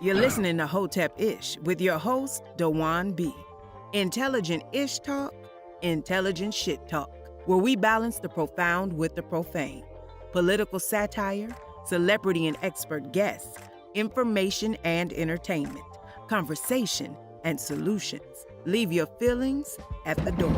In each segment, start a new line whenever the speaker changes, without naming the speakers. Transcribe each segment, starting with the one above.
You're listening to Hotepish with your host, Dwan B. Intelligent ish talk, intelligent shit talk, where we balance the profound with the profane. Political satire, celebrity and expert guests, information and entertainment, conversation and solutions. Leave your feelings at the door.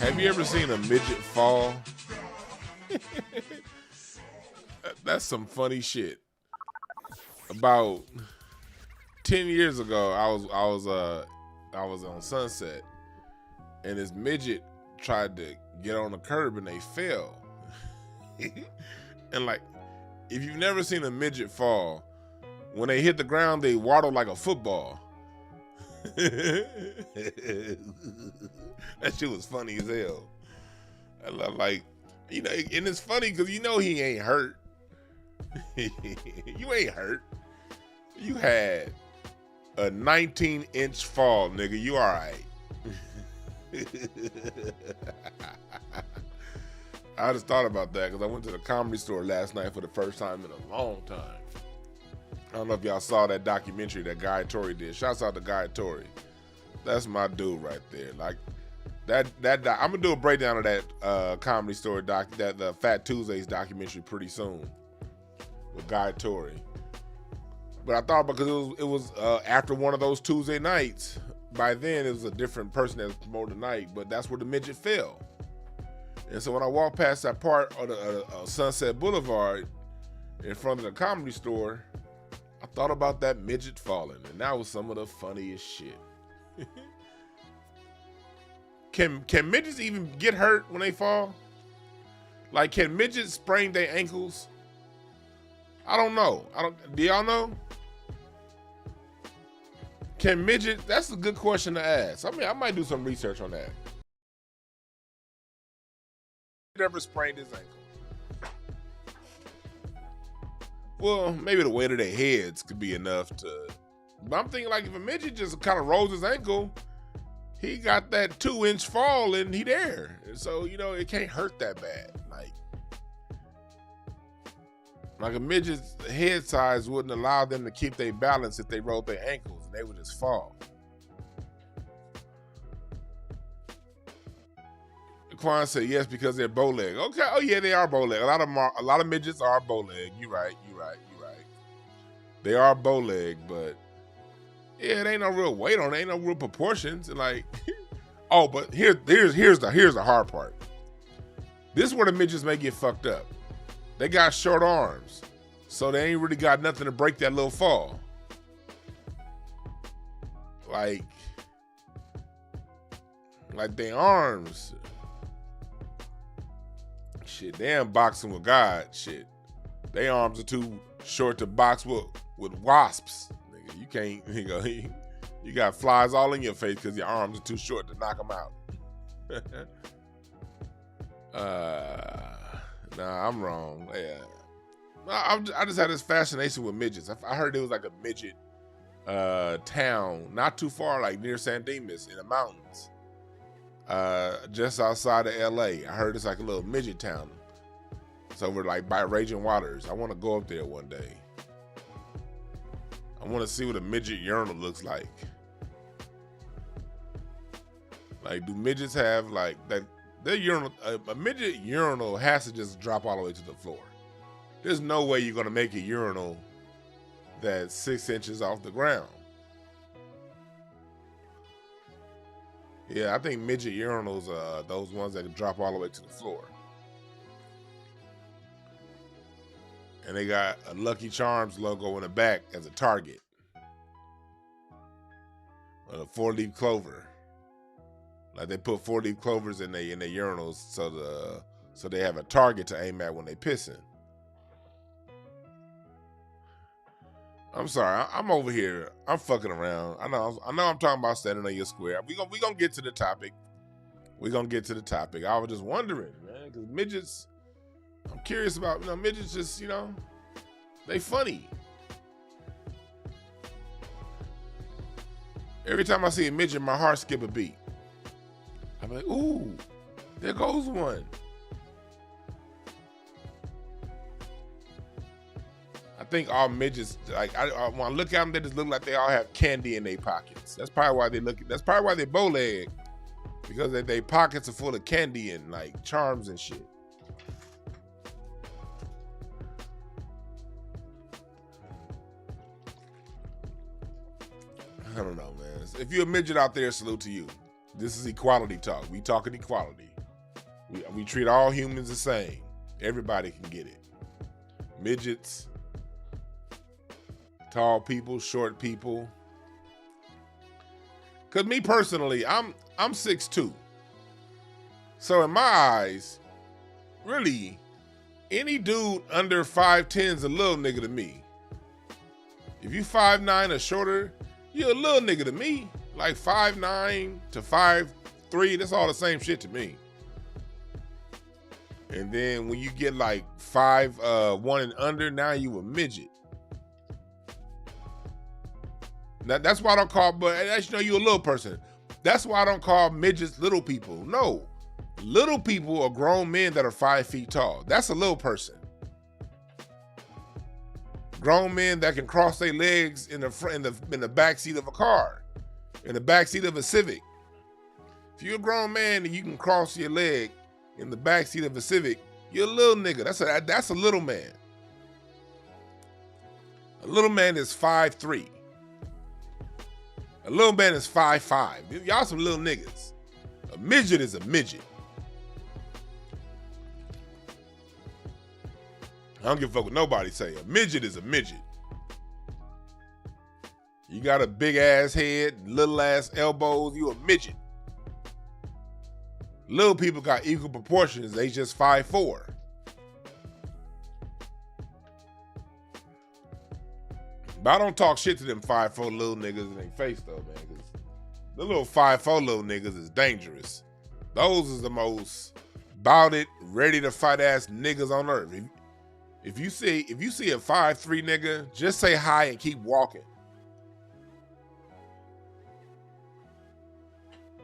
Have you ever seen a midget fall? That's some funny shit. About 10 years ago, I was on Sunset, and this midget tried to get on the curb and they fell. And like, if you've never seen a midget fall, when they hit the ground, they waddle like a football. That shit was funny as hell. I love, like, you know, and it's funny because you know he ain't hurt. You ain't hurt. You had a 19-inch fall, nigga. You all right. I just thought about that because I went to the Comedy Store last night for the first time in a long time. I don't know if y'all saw that documentary that Guy Torrey did. Shouts out to Guy Torrey. That's my dude right there. Like that I'm gonna do a breakdown of that Comedy Store the Fat Tuesdays documentary pretty soon with Guy Torrey. But I thought because it was after one of those Tuesday nights. By then it was a different person that was promoting the night, but that's where the midget fell. And so when I walked past that part of the Sunset Boulevard in front of the Comedy Store, I thought about that midget falling, and that was some of the funniest shit. Can midgets even get hurt when they fall? Like, can midgets sprain their ankles? I don't know. Do y'all know? Can midget? That's a good question to ask. I mean, I might do some research on that. Ever sprained his ankle? Well, maybe the weight of their heads could be enough to. But I'm thinking, like, if a midget just kind of rolls his ankle, he got that 2-inch fall and he there. And so, you know, it can't hurt that bad. Like a midget's head size wouldn't allow them to keep their balance if they rolled their ankles, and they would just fall. Quan said yes because they're bow leg. Okay, oh yeah, they are bow leg. A lot of midgets are bow leg. You right. They are bow leg, but yeah, it ain't no real weight on it. Ain't no real proportions. And like, oh, but here's the hard part. This is where the midgets may get fucked up. They got short arms, so they ain't really got nothing to break that little fall. Like their arms. Shit, they ain't boxing with God. Shit, their arms are too short to box with wasps. Nigga, you can't. You got flies all in your face because your arms are too short to knock them out. Nah, I'm wrong. Yeah, I just had this fascination with midgets. I heard there was like a midget town not too far, like near San Dimas in the mountains, just outside of LA. I heard it's like a little midget town. It's over like by Raging Waters. I want to go up there one day. I want to see what a midget urinal looks like. Like, do midgets have like that? Their urinal, a midget urinal has to just drop all the way to the floor. There's no way you're gonna make a urinal that's 6 inches off the ground. Yeah, I think midget urinals are those ones that can drop all the way to the floor. And they got a Lucky Charms logo in the back as a target. A 4-leaf clover. Like they put 4-leaf clovers in their urinals so they have a target to aim at when they pissing. I'm sorry, I'm over here. I'm fucking around. I know I'm talking about standing on your square. We gonna get to the topic. I was just wondering, man, because midgets. I'm curious about midgets. Just they funny. Every time I see a midget, my heart skip a beat. I'm like, ooh, there goes one. I think all midgets, like, when I look at them, they just look like they all have candy in their pockets. That's probably why that's probably why they bow leg, because their pockets are full of candy and like charms and shit. I don't know, man. If you're a midget out there, salute to you. This is equality talk. We talking equality. We treat all humans the same. Everybody can get it. Midgets, tall people, short people. Cause me personally, I'm 6'2". So in my eyes, really, Any dude under 5'10" is a little nigga to me. If you 5'9" or shorter, you're a little nigga to me. Like 5'9" to 5'3", that's all the same shit to me. And then when you get like 5'1" and under, now you a midget. Now, that's why I don't call, but as you know, you a little person. That's why I don't call midgets little people. No, little people are grown men that are 5 feet tall. That's a little person. Grown men that can cross their legs in the front, in the back seat of a car, in the back seat of a Civic. If you're a grown man and you can cross your leg in the back seat of a Civic, you're a little nigga. That's a little man. A little man is 5'3". A little man is 5'5". Y'all some little niggas. A midget is a midget. I don't give a fuck what nobody say. A midget is a midget. You got a big ass head, little ass elbows, you a midget. Little people got equal proportions, they just 5'4". But I don't talk shit to them 5'4" little niggas in their face though, man. Cause the little 5'4" little niggas is dangerous. Those is the most bout it, ready to fight ass niggas on earth. If you see a 5'3" nigga, just say hi and keep walking.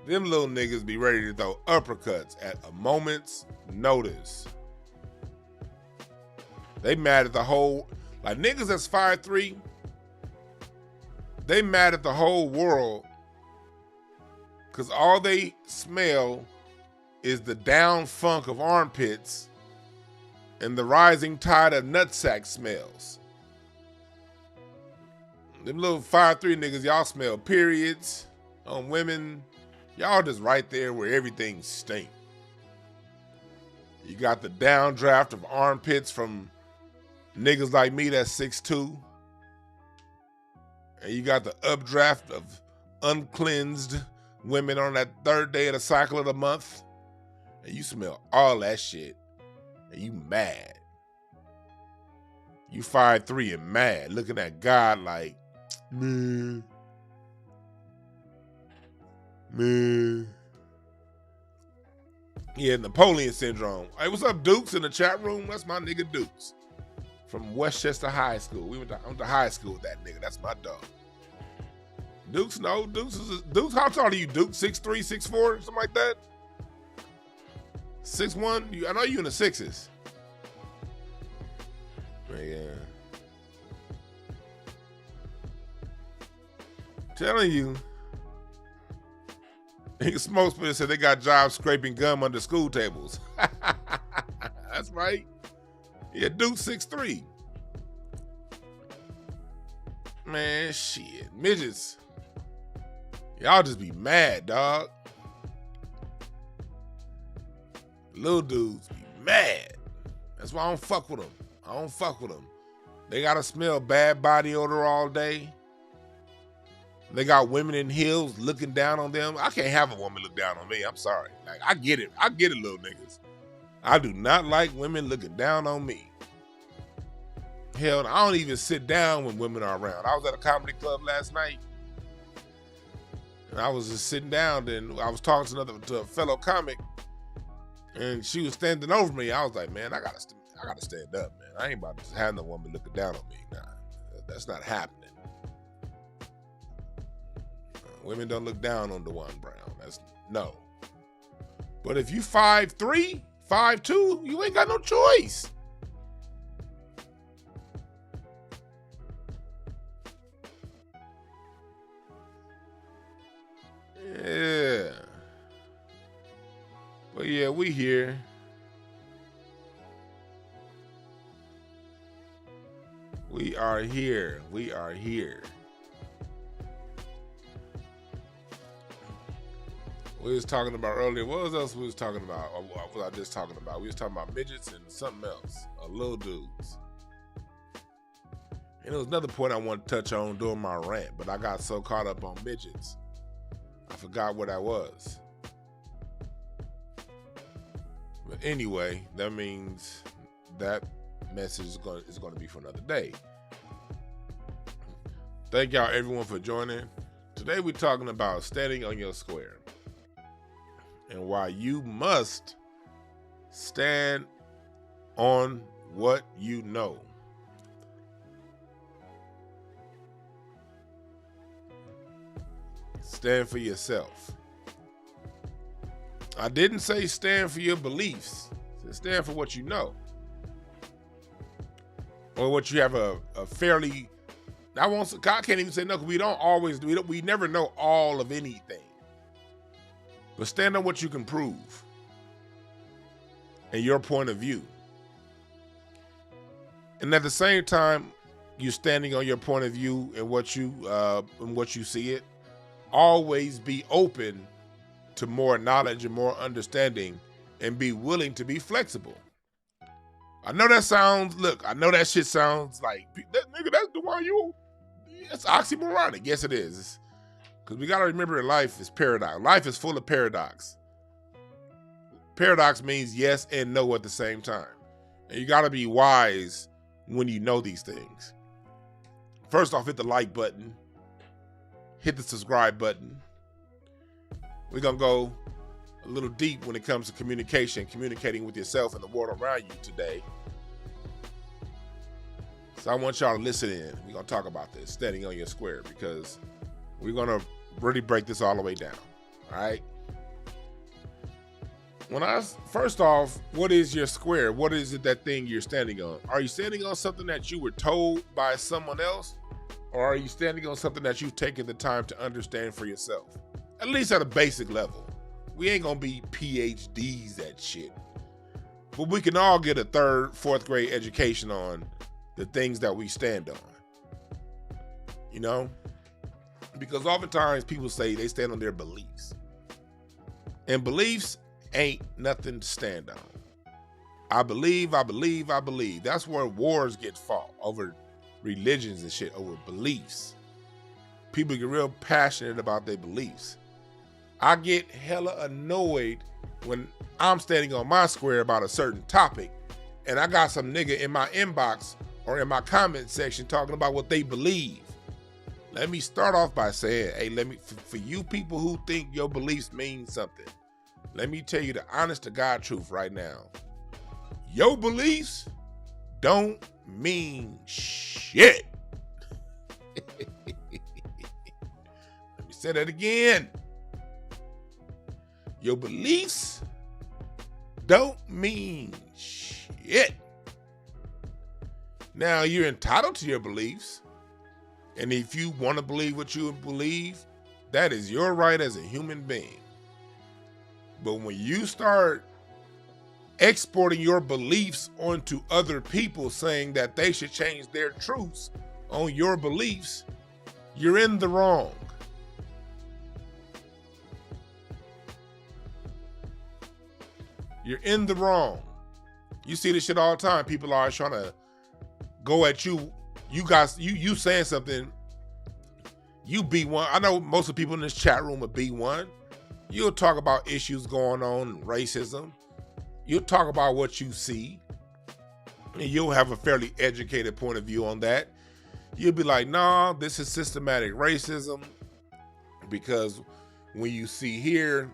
Them little niggas be ready to throw uppercuts at a moment's notice. They mad at the whole, like niggas that's 5'3", they mad at the whole world because all they smell is the down funk of armpits and the rising tide of nutsack smells. Them little 5'3" niggas, y'all smell periods on women. Y'all just right there where everything stink. You got the downdraft of armpits from niggas like me that's 6'2". And you got the updraft of uncleansed women on that third day of the cycle of the month. And you smell all that shit. And you mad. You 5'3" and mad, looking at God like, man. Yeah, Napoleon syndrome. Hey, what's up, Dukes in the chat room? That's my nigga Dukes from Westchester High School. I went to high school with that nigga. That's my dog. Dukes, no. Dukes, how tall are you, Duke? 6'3", 6'4", something like that? 6'1"? I know you in the sixes. Yeah. Telling you. Nigga Smokesman said they got jobs scraping gum under school tables. That's right. Yeah, Duke 6'3". Man, shit. Midgets. Y'all just be mad, dog. Little dudes be mad. That's why I don't fuck with them. They gotta smell bad body odor all day. They got women in heels looking down on them. I can't have a woman look down on me. I'm sorry. Like, I get it, little niggas. I do not like women looking down on me. Hell, I don't even sit down when women are around. I was at a comedy club last night, and I was just sitting down. Then I was talking to a fellow comic, and she was standing over me. I was like, man, I gotta stand up, man. I ain't about to have no woman looking down on me. Nah, that's not happening. Women don't look down on DwannBrown. That's no. But if you 5'3", 5'2", you ain't got no choice. Yeah. But yeah, we here. We are here. We are here. We was talking about earlier. What else we was talking about? Or what was I just talking about? We was talking about midgets and something else. Little dudes. And there was another point I wanted to touch on during my rant, but I got so caught up on midgets, I forgot what I was. But anyway, that means that message is going to be for another day. Thank y'all everyone for joining. Today we're talking about standing on your square and why you must stand on what you know. Stand for yourself. I didn't say stand for your beliefs. Stand for what you know. Or what you have a fairly, I can't even say no, because we never know all of anything. But stand on what you can prove and your point of view. And at the same time, you're standing on your point of view and what you see it. Always be open to more knowledge and more understanding, and be willing to be flexible. I know that shit sounds like, that nigga, that's DwannBrown, it's oxymoronic. Yes, it is. Because we got to remember that life is paradox. Life is full of paradox. Paradox means yes and no at the same time. And you got to be wise when you know these things. First off, hit the like button. Hit the subscribe button. We're going to go a little deep when it comes to communicating with yourself and the world around you today. So I want y'all to listen in. We're going to talk about this, standing on your square, because we're going to really break this all the way down. All right? First off, what is your square? What is it, that thing you're standing on? Are you standing on something that you were told by someone else? Or are you standing on something that you've taken the time to understand for yourself? At least at a basic level. We ain't gonna be PhDs at shit. But we can all get a 3rd, 4th grade education on the things that we stand on. You know? Because oftentimes people say they stand on their beliefs. And beliefs ain't nothing to stand on. I believe. That's where wars get fought, over religions and shit, over beliefs. People get real passionate about their beliefs. I get hella annoyed when I'm standing on my square about a certain topic and I got some nigga in my inbox or in my comment section talking about what they believe. Let me start off by saying, hey, for you people who think your beliefs mean something, let me tell you the honest to God truth right now. Your beliefs don't mean shit. Let me say that again. Your beliefs don't mean shit. Now, you're entitled to your beliefs. And if you want to believe what you believe, that is your right as a human being. But when you start exporting your beliefs onto other people, saying that they should change their truths on your beliefs, you're in the wrong. You're in the wrong. You see this shit all the time. People are trying to go at you. You guys, you saying something, you be one. I know most of the people in this chat room will be one. You'll talk about issues going on, racism. You'll talk about what you see. And you'll have a fairly educated point of view on that. You'll be like, nah, this is systematic racism. Because when you see here,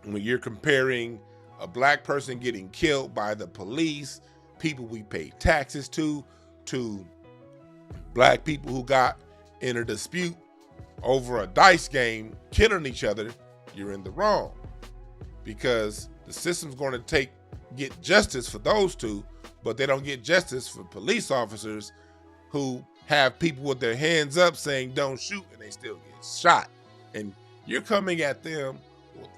when you're comparing a black person getting killed by the police, people we pay taxes to black people who got in a dispute over a dice game, killing each other, you're in the wrong. Because the system's going to get justice for those two, but they don't get justice for police officers who have people with their hands up saying don't shoot, and they still get shot. And you're coming at them from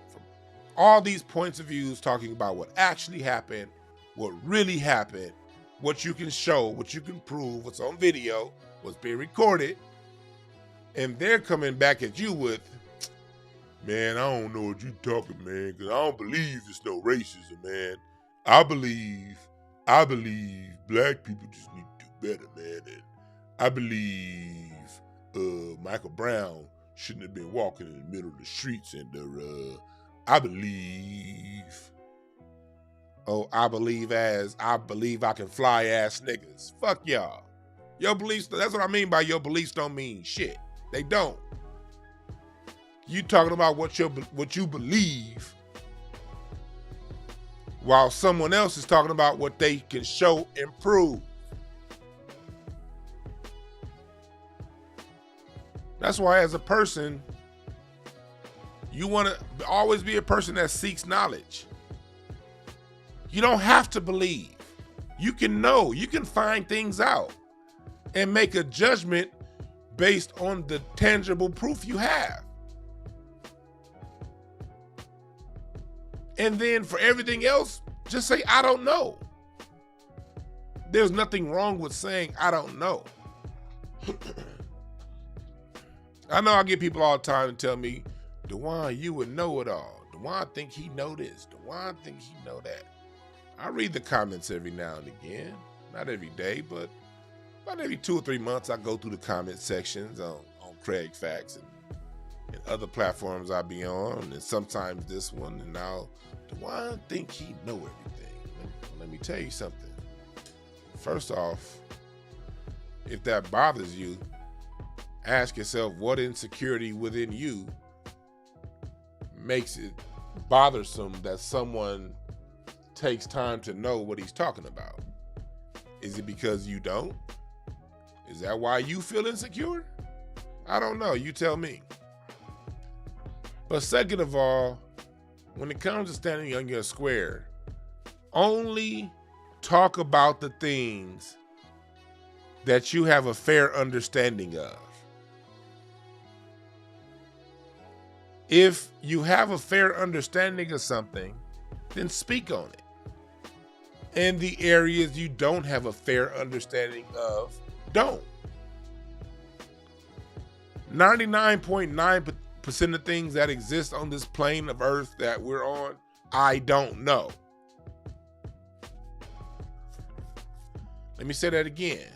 all these points of views, talking about what actually happened, what really happened, what you can show, what you can prove, what's on video, what's being recorded. And they're coming back at you with, man, I don't know what you talking, man, because I don't believe there's no racism, man. I believe black people just need to do better, man. And I believe Michael Brown shouldn't have been walking in the middle of the streets, and I believe. Oh, I believe I can fly ass niggas. Fuck y'all. Your beliefs, that's what I mean by your beliefs don't mean shit. They don't. You talking about what you believe, while someone else is talking about what they can show and prove. That's why as a person, you want to always be a person that seeks knowledge. You don't have to believe. You can know. You can find things out and make a judgment based on the tangible proof you have. And then for everything else, just say, I don't know. There's nothing wrong with saying, I don't know. I know I get people all the time to tell me, Dwan, you would know it all. Dwan think he know this. Dwan think he know that. I read the comments every now and again. Not every day, but about every 2 or 3 months, I go through the comment sections on Craig Facts and other platforms I be on, and sometimes this one, and now Dwan think he know everything. Let me tell you something. First off, if that bothers you, ask yourself what insecurity within you makes it bothersome that someone takes time to know what he's talking about. Is it because you don't? Is that why you feel insecure? I don't know. You tell me. But second of all, when it comes to standing on your square, only talk about the things that you have a fair understanding of. If you have a fair understanding of something, then speak on it. And the areas you don't have a fair understanding of, don't. 99.9% of things that exist on this plane of earth that we're on, I don't know. Let me say that again.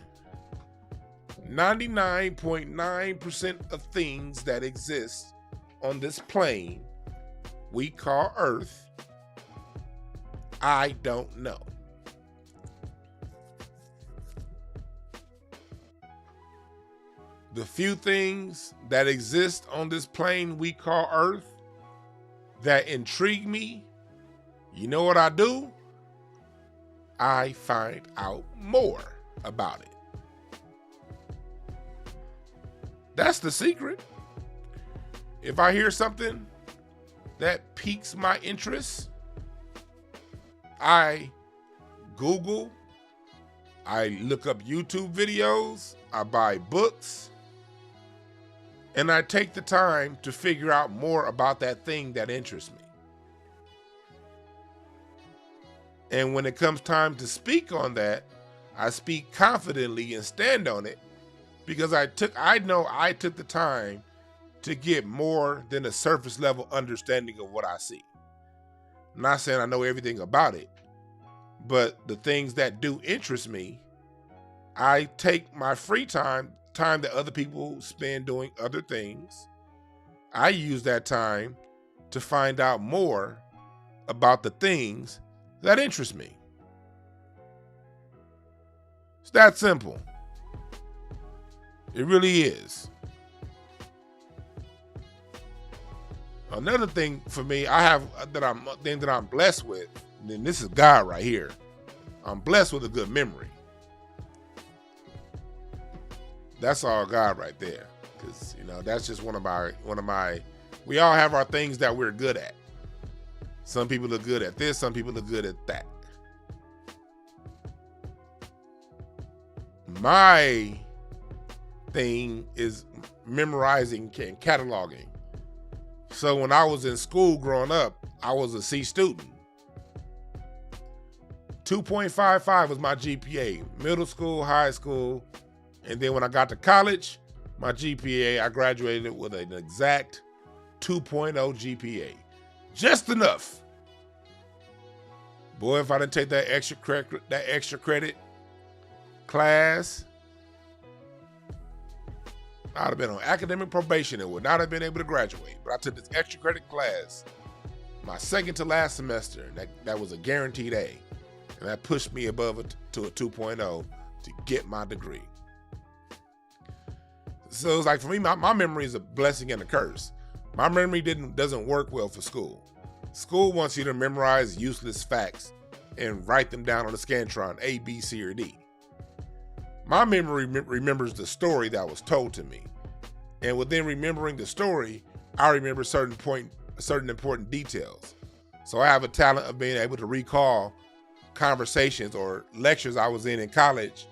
99.9% of things that exist on this plane we call Earth, I don't know. The few things that exist on this plane we call Earth that intrigue me, you know what I do? I find out more about it. That's the secret. If I hear something that piques my interest, I Google, I look up YouTube videos, I buy books, and I take the time to figure out more about that thing that interests me. And when it comes time to speak on that, I speak confidently and stand on it because I know I took the time to get more than a surface level understanding of what I see. I'm not saying I know everything about it, but the things that do interest me, I take my free time that other people spend doing other things. I use that time to find out more about the things that interest me. It's that simple. It really is. Another thing for me, I'm blessed with, and this is God right here. I'm blessed with a good memory. That's all God right there. Because, that's just one of my, we all have our things that we're good at. Some people are good at this, some people are good at that. My thing is memorizing and cataloging. So when I was in school growing up, I was a C student. 2.55 was my GPA, middle school, high school. And then when I got to college, my GPA, I graduated with an exact 2.0 GPA. Just enough. Boy, if I didn't take that extra credit class, I'd have been on academic probation and would not have been able to graduate. But I took this extra credit class my second to last semester. That was a guaranteed A. And that pushed me above it to a 2.0 to get my degree. So it's like, for me, my memory is a blessing and a curse. My memory doesn't work well for school. School wants you to memorize useless facts and write them down on a Scantron, A, B, C, or D. My memory remembers the story that was told to me. And within remembering the story, I remember certain important details. So I have a talent of being able to recall conversations or lectures I was in college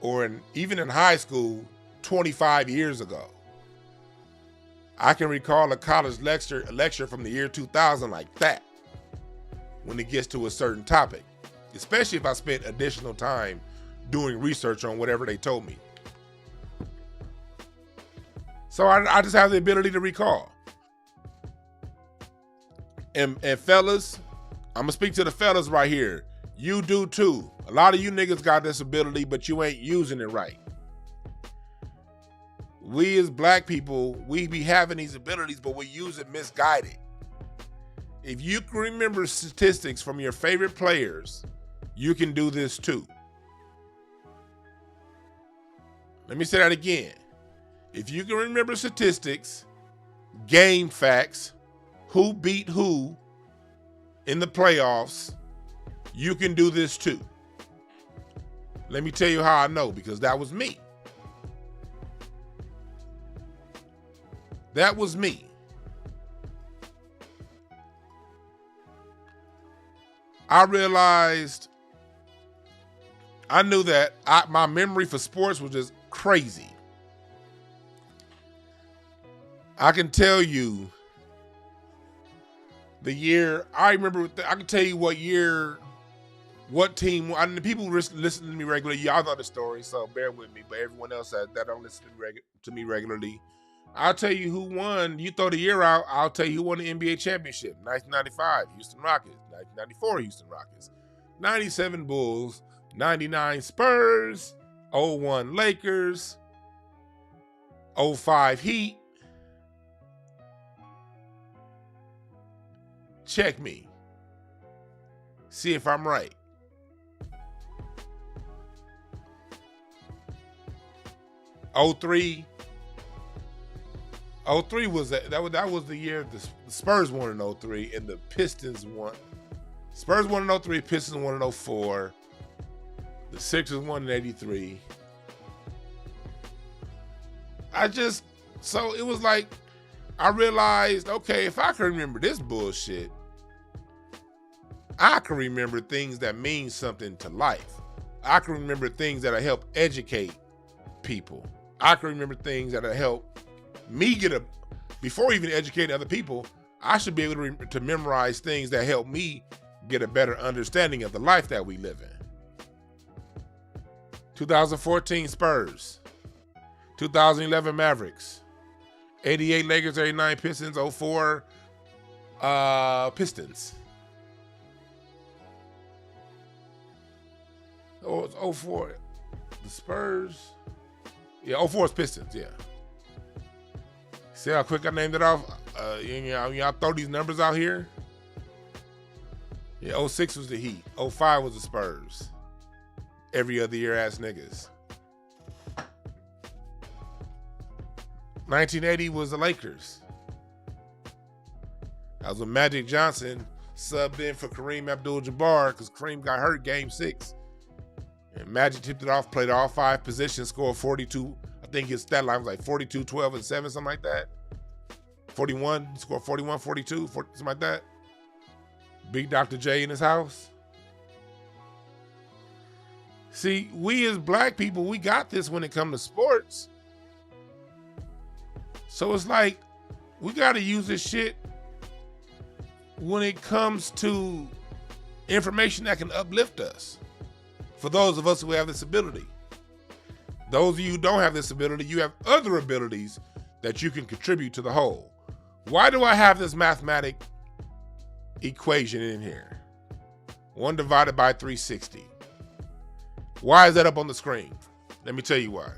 or even in high school 25 years ago. I can recall a college lecture from the year 2000 like that when it gets to a certain topic, especially if I spent additional time doing research on whatever they told me. So I just have the ability to recall. And fellas, I'm gonna speak to the fellas right here. You do too. A lot of you niggas got this ability, but you ain't using it right. We as black people, we be having these abilities, but we use it misguided. If you can remember statistics from your favorite players, you can do this too. Let me say that again. If you can remember statistics, game facts, who beat who in the playoffs, you can do this too. Let me tell you how I know, because that was me. That was me. I realized, I knew that my memory for sports was just crazy. I can tell you the year, I can tell you what year, what team, people who listen to me regularly, y'all know the story, so bear with me, but everyone else that don't listen to me regularly, I'll tell you who won. You throw the year out, I'll tell you who won the NBA championship. 1995, Houston Rockets. 1994, Houston Rockets. 97 Bulls. 99 Spurs. 01 Lakers. 05 Heat. Check me. See if I'm right. '03 was that was the year the Spurs won in '03 and the Pistons won. Spurs won in '03, Pistons won in '04. The Sixers won in '83. So it was like, I realized, okay, if I can remember this bullshit, I can remember things that mean something to life. I can remember things that help educate people. I can remember things that help me before even educating other people, I should be able to memorize things that help me get a better understanding of the life that we live in. 2014 Spurs, 2011 Mavericks, 88 Lakers, 89 Pistons, 04 Pistons. Oh, it's 04. The Spurs. Yeah, 04 is Pistons, yeah. See how quick I named it off? Y'all throw these numbers out here. Yeah, 06 was the Heat. 05 was the Spurs. Every other year ass niggas. 1980 was the Lakers. That was when Magic Johnson subbed in for Kareem Abdul-Jabbar because Kareem got hurt game 6. And Magic tipped it off, played all 5 positions, scored 42. I think his stat line was like 42, 12, and 7, something like that. 41, he scored 41, 42, something like that. Big Dr. J in his house. See, we as black people, we got this when it comes to sports. So it's like, we got to use this shit when it comes to information that can uplift us. For those of us who have this ability. Those of you who don't have this ability, you have other abilities that you can contribute to the whole. Why do I have this mathematic equation in here? 1 divided by 360. Why is that up on the screen? Let me tell you why.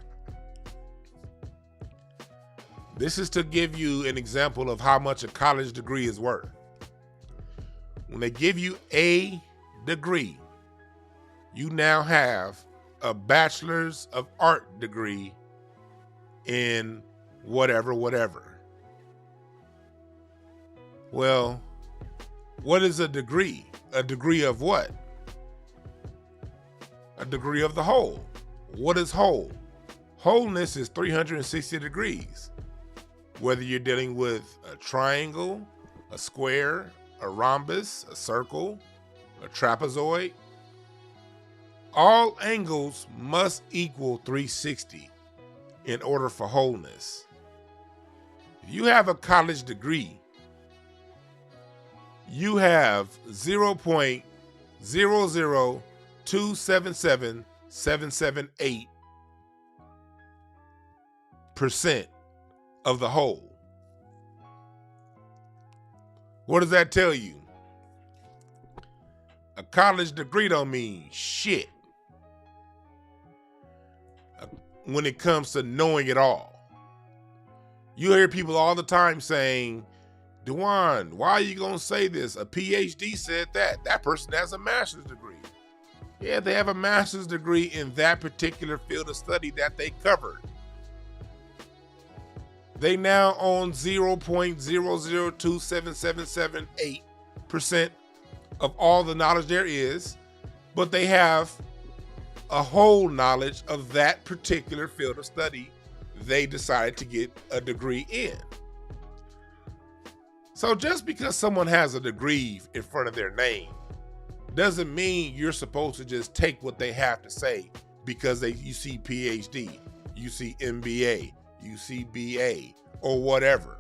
This is to give you an example of how much a college degree is worth. When they give you a degree, you now have a bachelor's of art degree in whatever. Well, what is a degree? A degree of what? A degree of the whole. What is whole? Wholeness is 360 degrees. Whether you're dealing with a triangle, a square, a rhombus, a circle, a trapezoid, all angles must equal 360 in order for wholeness. If you have a college degree, you have 0.002777778% of the whole. What does that tell you? A college degree don't mean shit when it comes to knowing it all. You hear people all the time saying, Dwan, why are you going to say this? A PhD said that. That person has a master's degree. Yeah, they have a master's degree in that particular field of study that they covered. They now own 0.0027778% of all the knowledge there is, but they have a whole knowledge of that particular field of study they decided to get a degree in. So just because someone has a degree in front of their name doesn't mean you're supposed to just take what they have to say because you see PhD, you see MBA, you see BA, or whatever.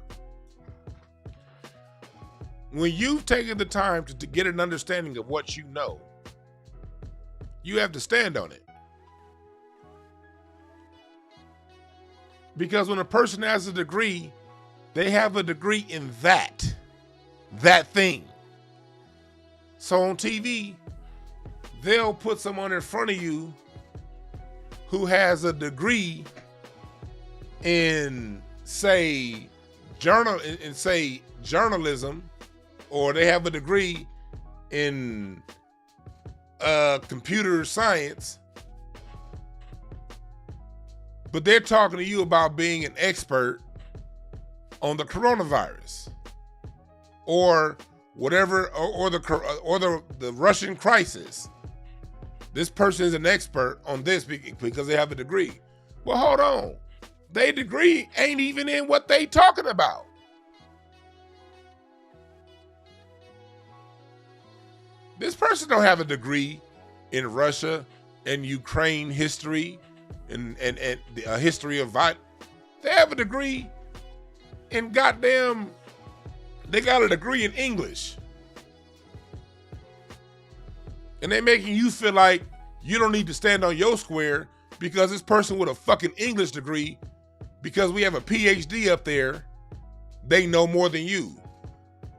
When you've taken the time to get an understanding of what you know, you have to stand on it. Because when a person has a degree, they have a degree in that thing. So on TV, they'll put someone in front of you who has a degree in, say, journalism, or they have a degree in computer science, but they're talking to you about being an expert on the coronavirus or whatever, or the Russian crisis. This person is an expert on this because they have a degree. Well, hold on. Their degree ain't even in what they talking about. This person don't have a degree in Russia and Ukraine history and a history of violence. They have a degree in they got a degree in English. And they making you feel like you don't need to stand on your square because this person with a fucking English degree, because we have a PhD up there, they know more than you.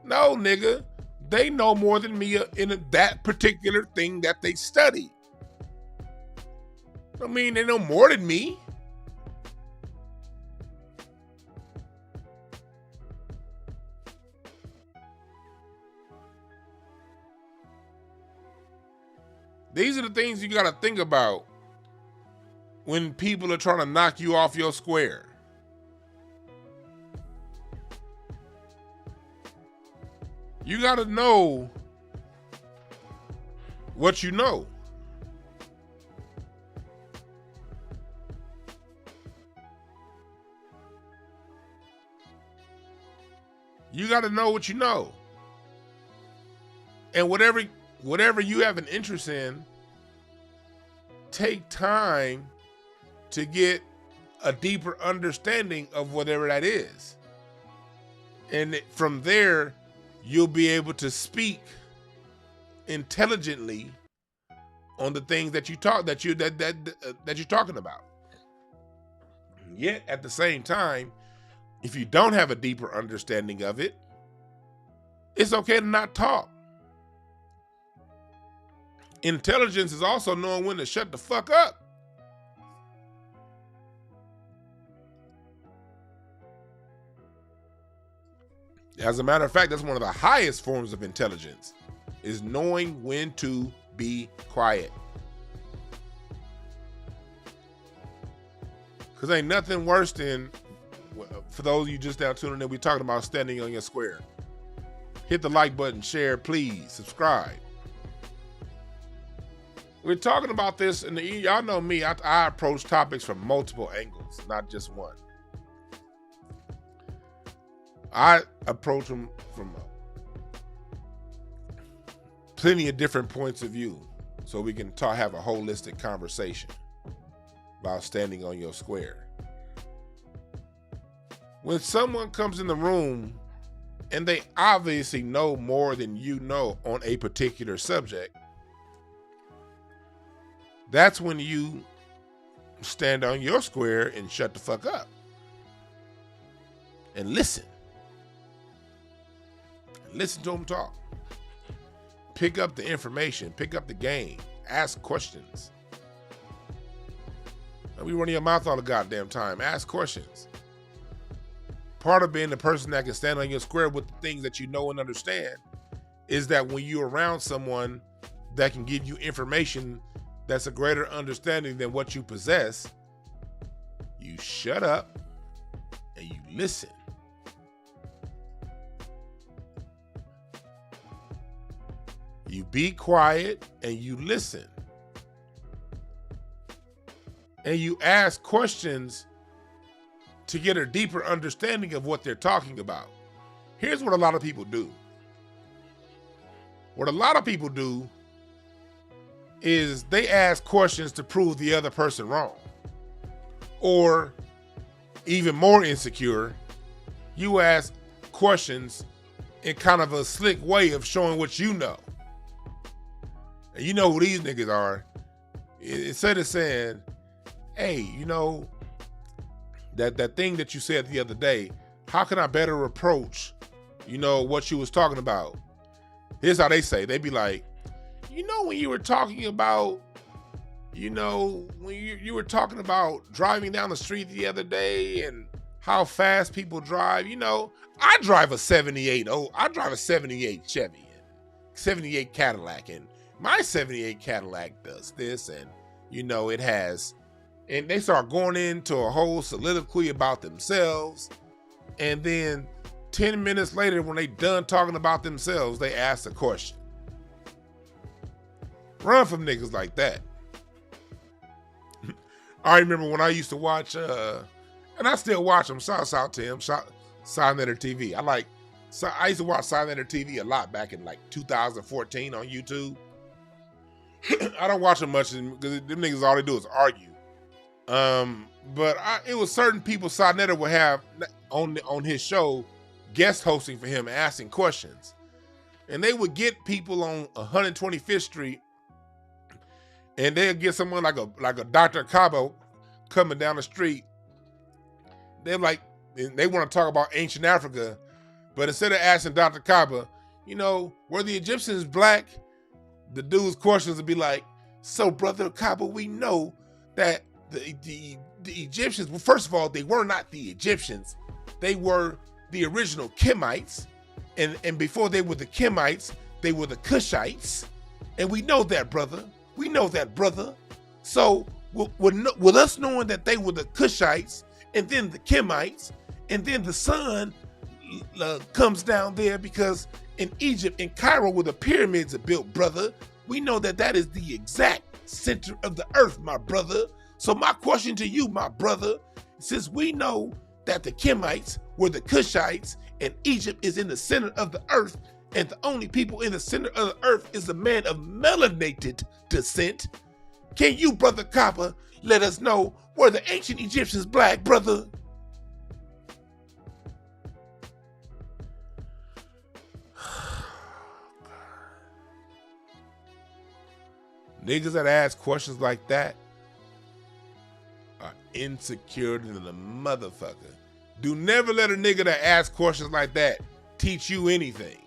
No, nigga. They know more than me in that particular thing that they study. I mean, they know more than me. These are the things you got to think about when people are trying to knock you off your square. You got to know what you know. You got to know what you know. And whatever you have an interest in, take time to get a deeper understanding of whatever that is. And from there, you'll be able to speak intelligently on the things that you're talking about. Yet at the same time, if you don't have a deeper understanding of it, it's okay to not talk. Intelligence is also knowing when to shut the fuck up. As a matter of fact, that's one of the highest forms of intelligence. is knowing when to be quiet. Because ain't nothing worse than, for those of you just now tuning in, we're talking about standing on your square. Hit the like button, share, please, subscribe. We're talking about this, and y'all know me, I approach topics from multiple angles, not just one. I approach them from plenty of different points of view so we can have a holistic conversation about standing on your square. When someone comes in the room and they obviously know more than you know on a particular subject, that's when you stand on your square and shut the fuck up and listen. Listen to them talk. Pick up the information, pick up the game, ask questions. Don't be running your mouth all the goddamn time. Ask questions. Part of being the person that can stand on your square with the things that you know and understand is that when you're around someone that can give you information that's a greater understanding than what you possess, you shut up and you listen. You be quiet and you listen. And you ask questions to get a deeper understanding of what they're talking about. Here's what a lot of people do. What a lot of people do is they ask questions to prove the other person wrong. Or even more insecure, you ask questions in kind of a slick way of showing what you know. And you know who these niggas are. Instead of saying, hey, you know, that thing that you said the other day, how can I better approach, you know, what you was talking about? Here's how they say. They be like, you know, when you were talking about, you know, when you were talking about driving down the street the other day and how fast people drive, you know, I drive a 78 Chevy, 78 Cadillac, and my 78 Cadillac does this, and, you know, it has, and they start going into a whole soliloquy about themselves, and then 10 minutes later, when they done talking about themselves, they ask a question. Run from niggas like that. I remember when I used to watch, and I still watch them, shouts out to him, Silent TV. I used to watch Silent TV a lot back in like 2014 on YouTube. I don't watch them much because them niggas all they do is argue. But it was certain people Silent would have on his show guest hosting for him and asking questions. And they would get people on 125th Street, and they'll get someone like a Dr. Cabo coming down the street. They want to talk about ancient Africa, but instead of asking Dr. Cabo, you know, were the Egyptians black? The dude's questions would be like, so Brother Cabo, we know that the Egyptians, well, first of all, they were not the Egyptians. They were the original Kemites. And before they were the Kemites, they were the Cushites. And we know that, brother. We know that, brother. So with us knowing that they were the Cushites and then the Kemites, and then the sun comes down there because in Egypt, in Cairo, where the pyramids are built, brother, we know that that is the exact center of the earth, my brother. So my question to you, my brother, since we know that the Kemites were the Cushites and Egypt is in the center of the earth, and the only people in the center of the earth is a man of melanated descent, can you, Brother Copper, let us know, were the ancient Egyptians black, brother? Niggas that ask questions like that are insecure than a motherfucker. Do never let a nigga that asks questions like that teach you anything.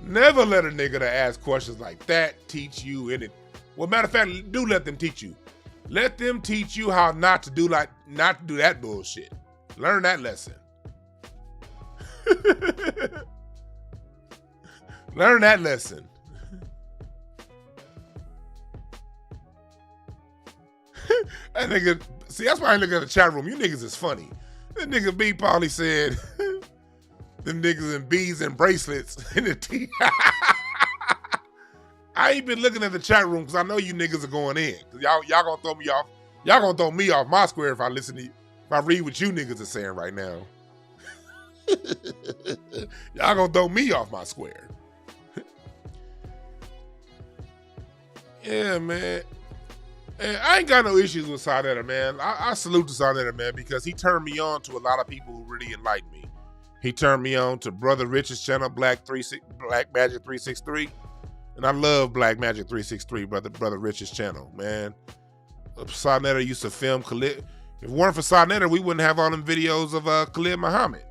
Never let a nigga that asks questions like that teach you anything. Well, matter of fact, do let them teach you. Let them teach you how not to do that bullshit. Learn that lesson. Learn that lesson. That nigga, see, that's why I look at the chat room. You niggas is funny. That nigga B probably said, them niggas in beads and bracelets in the tea. I ain't been looking at the chat room because I know you niggas are going in. Cause y'all gonna throw me off. Y'all gonna throw me off my square if I read what you niggas are saying right now. Y'all gonna throw me off my square. Yeah, man. And I ain't got no issues with Sarnetta, man. I salute to Sarnetta, man, because he turned me on to a lot of people who really enlightened me. He turned me on to Brother Rich's channel, Black Magic 363. And I love Black Magic 363, Brother Rich's channel, man. Sarnetta used to film Khalid. If it weren't for Sarnetta, we wouldn't have all them videos of Khalid Muhammad.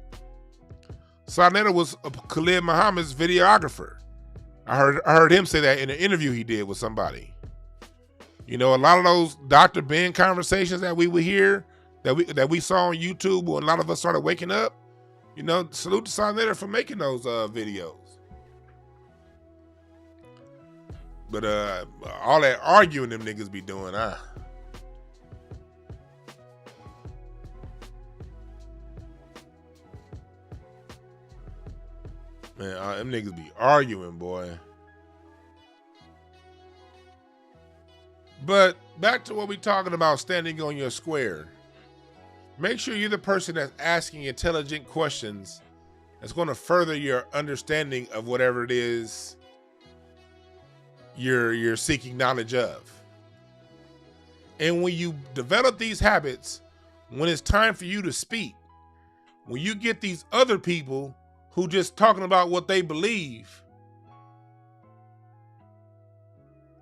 Sarnetta was Khalid Muhammad's videographer. I heard him say that in an interview he did with somebody. You know, a lot of those Dr. Ben conversations that we would hear, that we saw on YouTube when a lot of us started waking up, you know, salute to Sarnetta for making those videos. But all that arguing them niggas be doing, Man, them niggas be arguing, boy. But back to what we talking about, standing on your square. Make sure you're the person that's asking intelligent questions that's going to further your understanding of whatever it is you're seeking knowledge of. And when you develop these habits, when it's time for you to speak, when you get these other people who just talking about what they believe,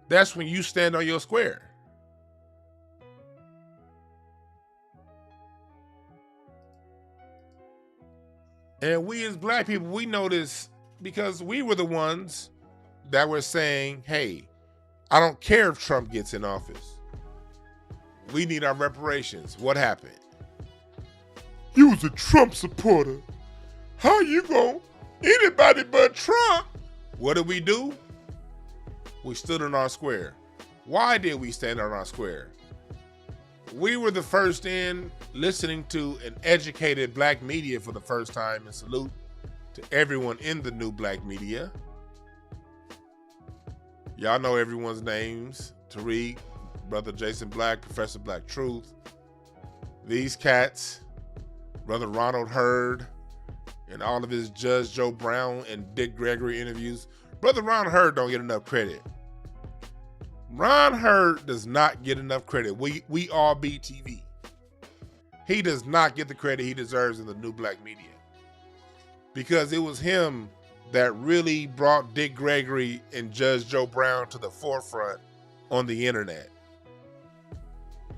that's when you stand on your square. And we as black people, we know this because we were the ones that were saying, hey, I don't care if Trump gets in office. We need our reparations. What happened? You was a Trump supporter. How you going? Anybody but Trump. What did we do? We stood on our square. Why did we stand on our square? We were the first in listening to an educated black media for the first time, and salute to everyone in the new black media. Y'all know everyone's names. Tariq, Brother Jason Black, Professor Black Truth, these cats, Brother Ronald Hurd, and all of his Judge Joe Brown and Dick Gregory interviews. Brother Ron Hurd don't get enough credit. Ron Hurd does not get enough credit. We all BTV. He does not get the credit he deserves in the new black media. Because it was him that really brought Dick Gregory and Judge Joe Brown to the forefront on the internet.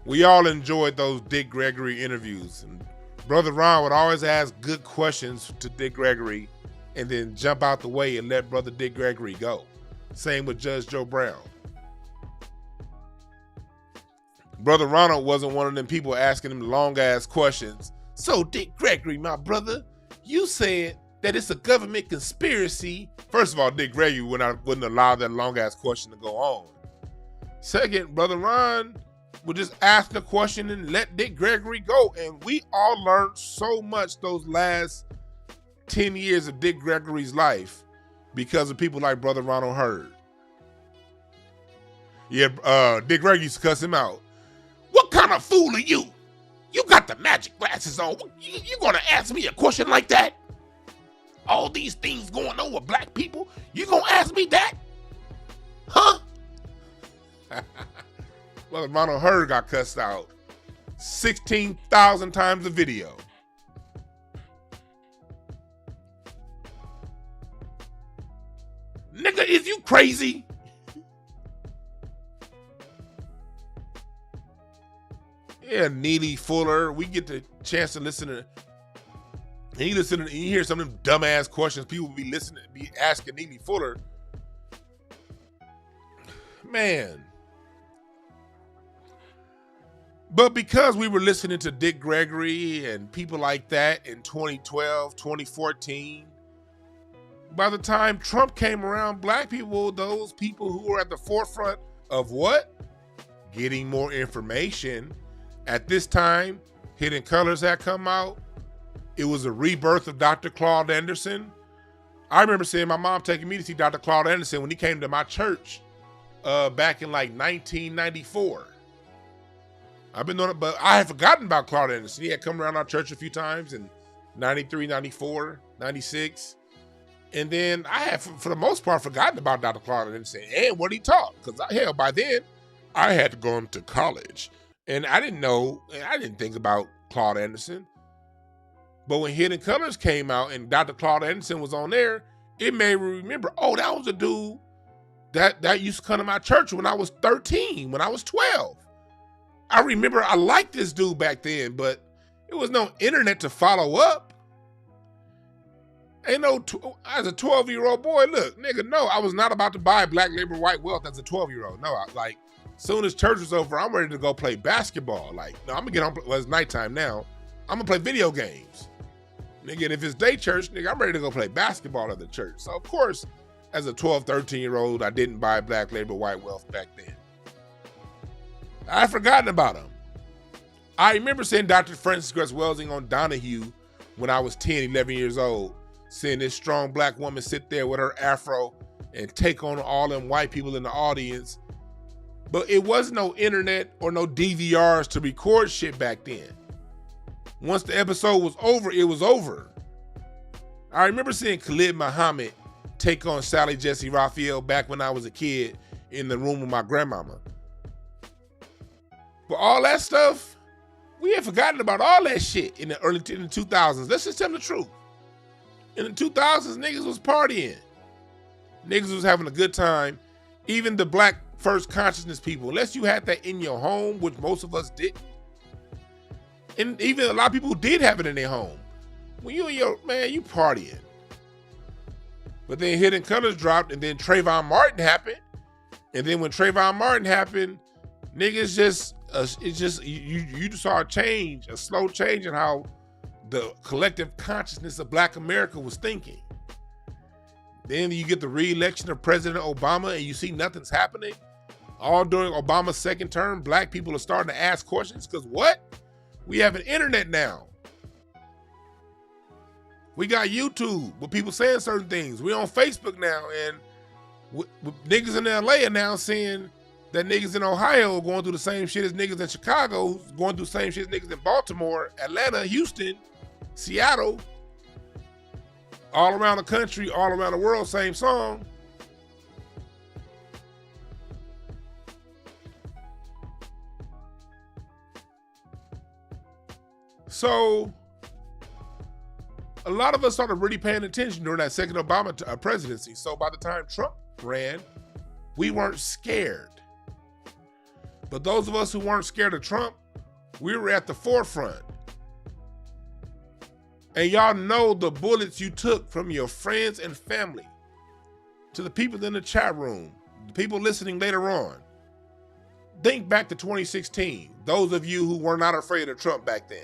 We all enjoyed those Dick Gregory interviews. And Brother Ron would always ask good questions to Dick Gregory and then jump out the way and let Brother Dick Gregory go. Same with Judge Joe Brown. Brother Ronald wasn't one of them people asking him long-ass questions. So, Dick Gregory, my brother, you said that it's a government conspiracy. First of all, Dick Gregory wouldn't allow that long-ass question to go on. Second, Brother Ron would just ask the question and let Dick Gregory go. And we all learned so much those last 10 years of Dick Gregory's life because of people like Brother Ronald Hurd. Yeah, Dick Gregory used to cuss him out. What kind of fool are you? You got the magic glasses on. You gonna ask me a question like that? All these things going on with black people, you gonna ask me that? Huh? Well, Ronald Hurd got cussed out 16,000 times a video. Nigga, is you crazy? Yeah, Neely Fuller. We get the chance to listen to, and you hear some of them dumbass questions people be asking Neely Fuller. Man. But because we were listening to Dick Gregory and people like that in 2012, 2014, By the time Trump came around, black people, those people who were at the forefront of what? Getting more information. At this time, Hidden Colors had come out. It was a rebirth of Dr. Claude Anderson. I remember seeing my mom taking me to see Dr. Claude Anderson when he came to my church back in like 1994. I've been doing it, but I had forgotten about Claude Anderson. He had come around our church a few times in 93, 94, 96. And then I had, for the most part, forgotten about Dr. Claude Anderson and what he taught. Because, hell, by then, I had gone to college. And I didn't know, and I didn't think about Claude Anderson. But when Hidden Colors came out and Dr. Claude Anderson was on there, it made me remember, oh, that was a dude that used to come to my church when I was 13, when I was 12. I remember I liked this dude back then, but it was no internet to follow up. Ain't no, as a 12-year-old boy, look, nigga, no, I was not about to buy Black Labor White Wealth as a 12-year-old. No, soon as church was over, I'm ready to go play basketball. Like, no, I'm gonna get on, well, it's nighttime now. I'm gonna play video games. Nigga, and if it's day church, nigga, I'm ready to go play basketball at the church. So, of course, as a 12, 13-year-old, I didn't buy Black Labor White Wealth back then. I had forgotten about him. I remember seeing Dr. Francis Grace Welsing on Donahue when I was 10, 11 years old, seeing this strong black woman sit there with her afro and take on all them white people in the audience. But it wasn't no internet or no DVRs to record shit back then. Once the episode was over, it was over. I remember seeing Khalid Muhammad take on Sally Jesse Raphael back when I was a kid in the room with my grandmama. But all that stuff, we had forgotten about all that shit in the 2000s. Let's just tell the truth. In the 2000s, niggas was partying. Niggas was having a good time. Even the black first consciousness people, unless you had that in your home, which most of us didn't. And even a lot of people who did have it in their home. When you and your, man, you partying. But then Hidden Colors dropped, and then Trayvon Martin happened. And then when Trayvon Martin happened, niggas just, you saw a change, a slow change in how the collective consciousness of black America was thinking. Then you get the re-election of President Obama and you see nothing's happening. All during Obama's second term, black people are starting to ask questions because what? We have an internet now. We got YouTube with people saying certain things. We on Facebook now, and niggas in LA are now saying that niggas in Ohio are going through the same shit as niggas in Chicago, going through the same shit as niggas in Baltimore, Atlanta, Houston, Seattle, all around the country, all around the world, same song. So a lot of us started really paying attention during that second Obama presidency. So by the time Trump ran, we weren't scared. But those of us who weren't scared of Trump, we were at the forefront. And y'all know the bullets you took from your friends and family, to the people in the chat room, the people listening later on. Think back to 2016, those of you who were not afraid of Trump back then.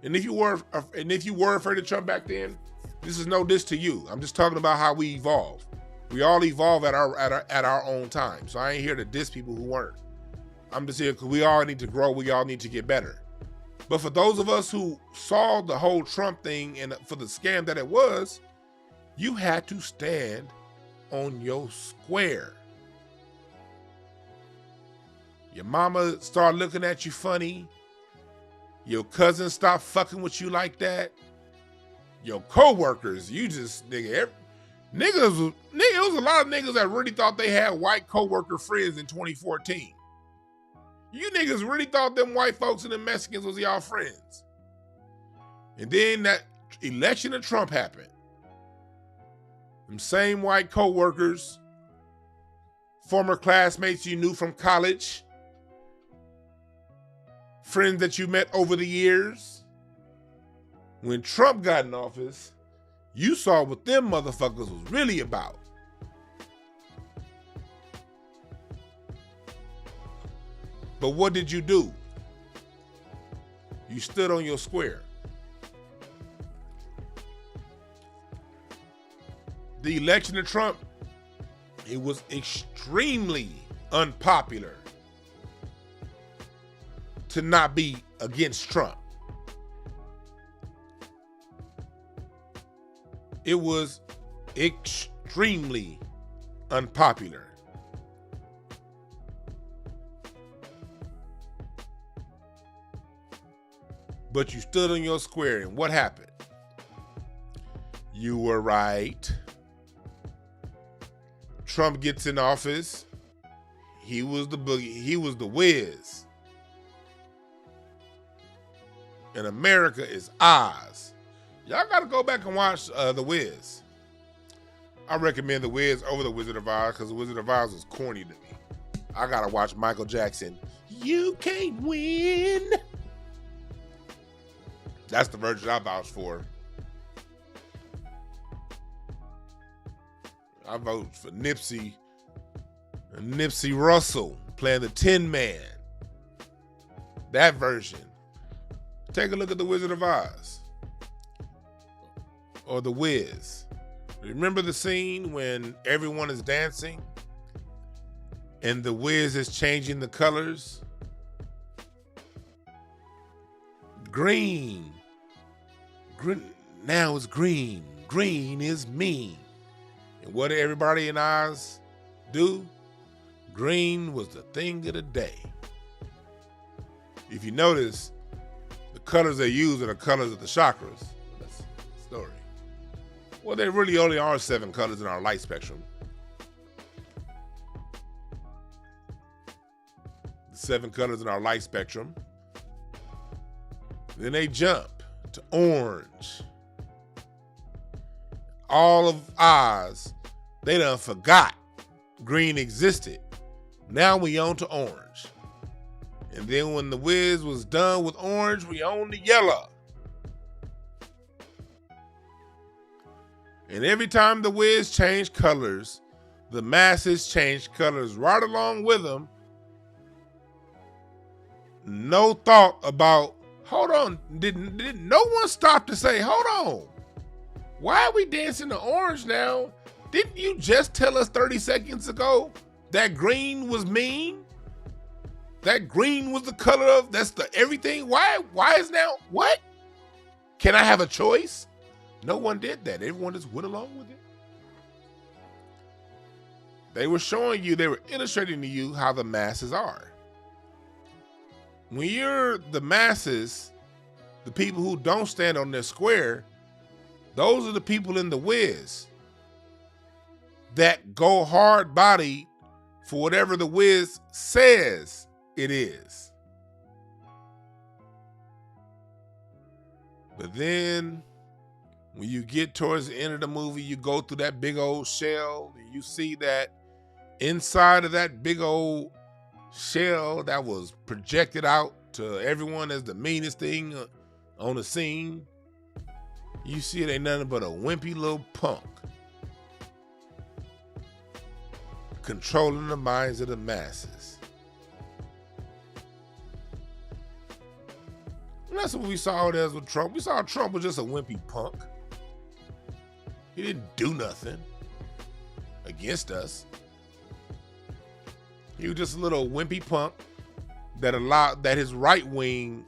And if you were afraid of Trump back then, this is no diss to you. I'm just talking about how we evolve. We all evolve at our own time. So I ain't here to diss people who weren't. I'm just here because we all need to grow. We all need to get better. But for those of us who saw the whole Trump thing and for the scam that it was, you had to stand on your square. Your mama started looking at you funny. Your cousin stopped fucking with you like that. Your co-workers, you just, nigga, it was a lot of niggas that really thought they had white co-worker friends in 2014. You niggas really thought them white folks and the Mexicans was y'all friends. And then that election of Trump happened. Them same white co-workers, former classmates you knew from college, friends that you met over the years. When Trump got in office, you saw what them motherfuckers was really about. But what did you do? You stood on your square. the election of Trump, it was extremely unpopular to not be against Trump. It was extremely unpopular. But you stood on your square, and what happened? You were right. Trump gets in office. He was the boogie. He was the whiz. And America is Oz. Y'all got to go back and watch The Wiz. I recommend The Wiz over The Wizard of Oz because The Wizard of Oz was corny to me. I got to watch Michael Jackson. You can't win. That's the version I vouch for. I vote for Nipsey Russell playing the Tin Man. That version. Take a look at The Wizard of Oz. Or The Wiz. Remember the scene when everyone is dancing and The Wiz is changing the colors? Green. Now it's green. Green is mean. And what did everybody in Oz do? Green was the thing of the day. If you notice, the colors they use are the colors of the chakras. That's the story. Well, there really only are 7 colors in our light spectrum. The 7 colors in our light spectrum. Then they jump to orange. All of Oz, they done forgot green existed. Now we on to orange. And then when the Wiz was done with orange, we on to yellow. And every time the Wiz changed colors, the masses changed colors right along with them. No thought about, hold on, did no one stop to say, hold on, why are we dancing to orange now? Didn't you just tell us 30 seconds ago that green was mean? That green was the color of, that's the everything? Why is now, what? Can I have a choice? No one did that. Everyone just went along with it. They were showing you, they were illustrating to you how the masses are. When you're the masses, the people who don't stand on their square, those are the people in the Wiz that go hard body for whatever the Wiz says it is. But then when you get towards the end of the movie, you go through that big old shell and you see that inside of that big old shell that was projected out to everyone as the meanest thing on the scene, you see it ain't nothing but a wimpy little punk controlling the minds of the masses. And that's what we saw there with Trump. We saw Trump was just a wimpy punk. He didn't do nothing against us. He was just a little wimpy punk that allowed that his right-wing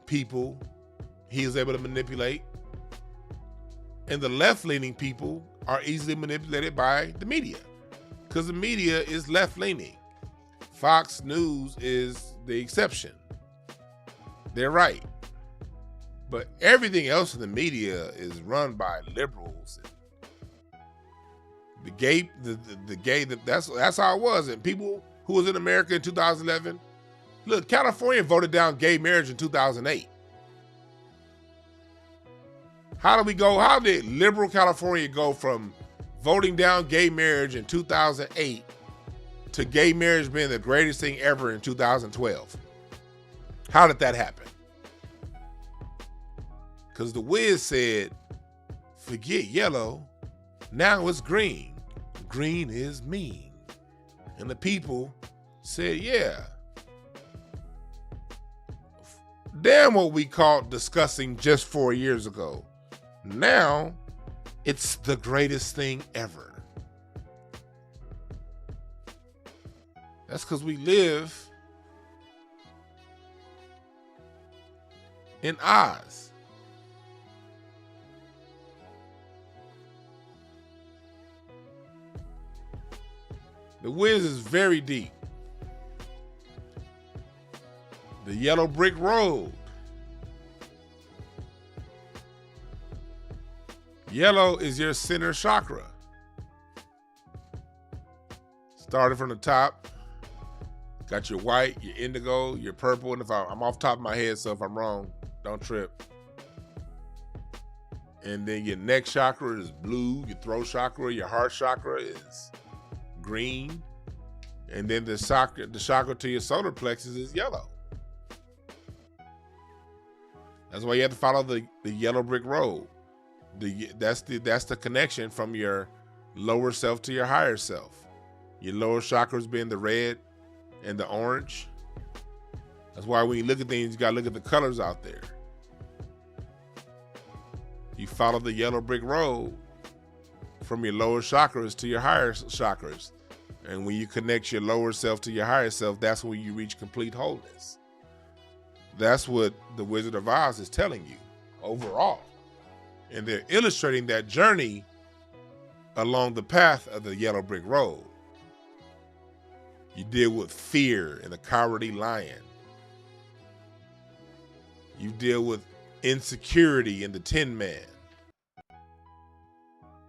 people he was able to manipulate, and the left-leaning people are easily manipulated by the media because the media is left-leaning. Fox News is the exception. They're right. But everything else in the media is run by liberals. That's how it was. And people who was in America in 2011, look, California voted down gay marriage in 2008. How did liberal California go from voting down gay marriage in 2008 to gay marriage being the greatest thing ever in 2012? How did that happen? Because the Wiz said, forget yellow, now it's green. Green is mean. And the people said, yeah. Damn what we caught discussing just 4 years ago. Now, It's the greatest thing ever. That's because we live in Oz. The Wiz is very deep. The yellow brick road. Yellow is your center chakra. Starting from the top, got your white, your indigo, your purple, and if I'm off the top of my head, so if I'm wrong, don't trip. And then your neck chakra is blue, your throat chakra, your heart chakra is green, and then the chakra to your solar plexus is yellow. That's why you have to follow the yellow brick road. That's the connection from your lower self to your higher self. Your lower chakras being the red and the orange. That's why when you look at things, you gotta look at the colors out there. You follow the yellow brick road from your lower chakras to your higher chakras. And when you connect your lower self to your higher self, that's when you reach complete wholeness. That's what the Wizard of Oz is telling you overall. And they're illustrating that journey along the path of the yellow brick road. You deal with fear and the cowardly lion. You deal with insecurity and the Tin Man.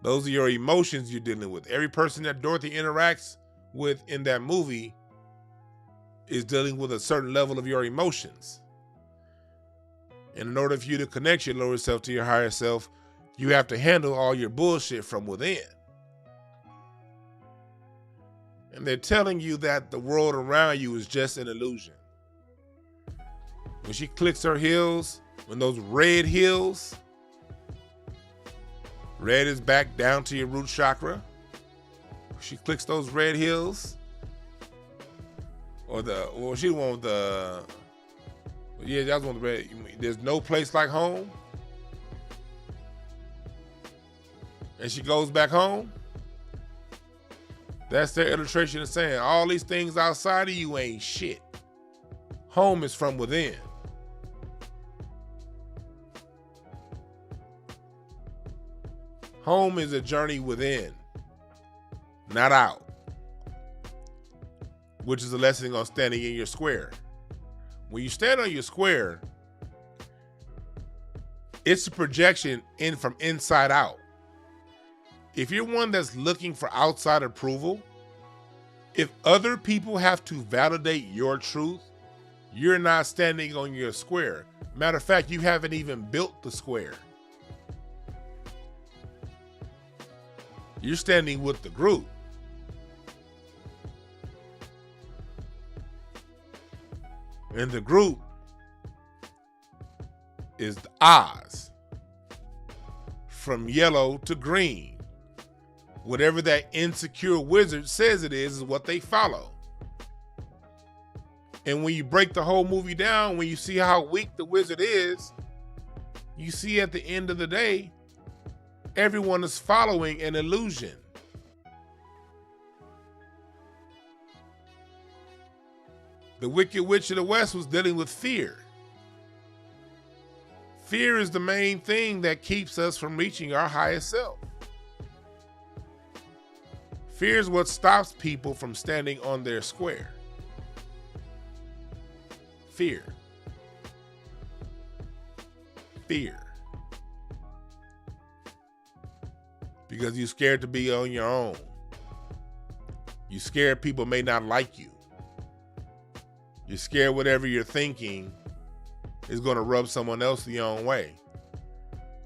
Those are your emotions you're dealing with. Every person that Dorothy interacts with in that movie is dealing with a certain level of your emotions. And in order for you to connect your lower self to your higher self, you have to handle all your bullshit from within. And they're telling you that the world around you is just an illusion. When she clicks her heels, when those red heels, red is back down to your root chakra. She clicks those red heels, she the one with the, yeah, that's one with the red. There's no place like home. And she goes back home. That's their illustration of saying all these things outside of you ain't shit. Home is from within. Home is a journey within, not out. Which is a lesson on standing in your square. When you stand on your square, it's a projection in from inside out. If you're one that's looking for outside approval, if other people have to validate your truth, you're not standing on your square. Matter of fact, you haven't even built the square. You're standing with the group. And the group is the Oz. From yellow to green. Whatever that insecure wizard says it is what they follow. And when you break the whole movie down, when you see how weak the wizard is, you see at the end of the day, everyone is following an illusion. The Wicked Witch of the West was dealing with fear. Fear is the main thing that keeps us from reaching our highest self. Fear is what stops people from standing on their square. Fear. Fear. Because you're scared to be on your own. You're scared people may not like you. You're scared whatever you're thinking is going to rub someone else the own way.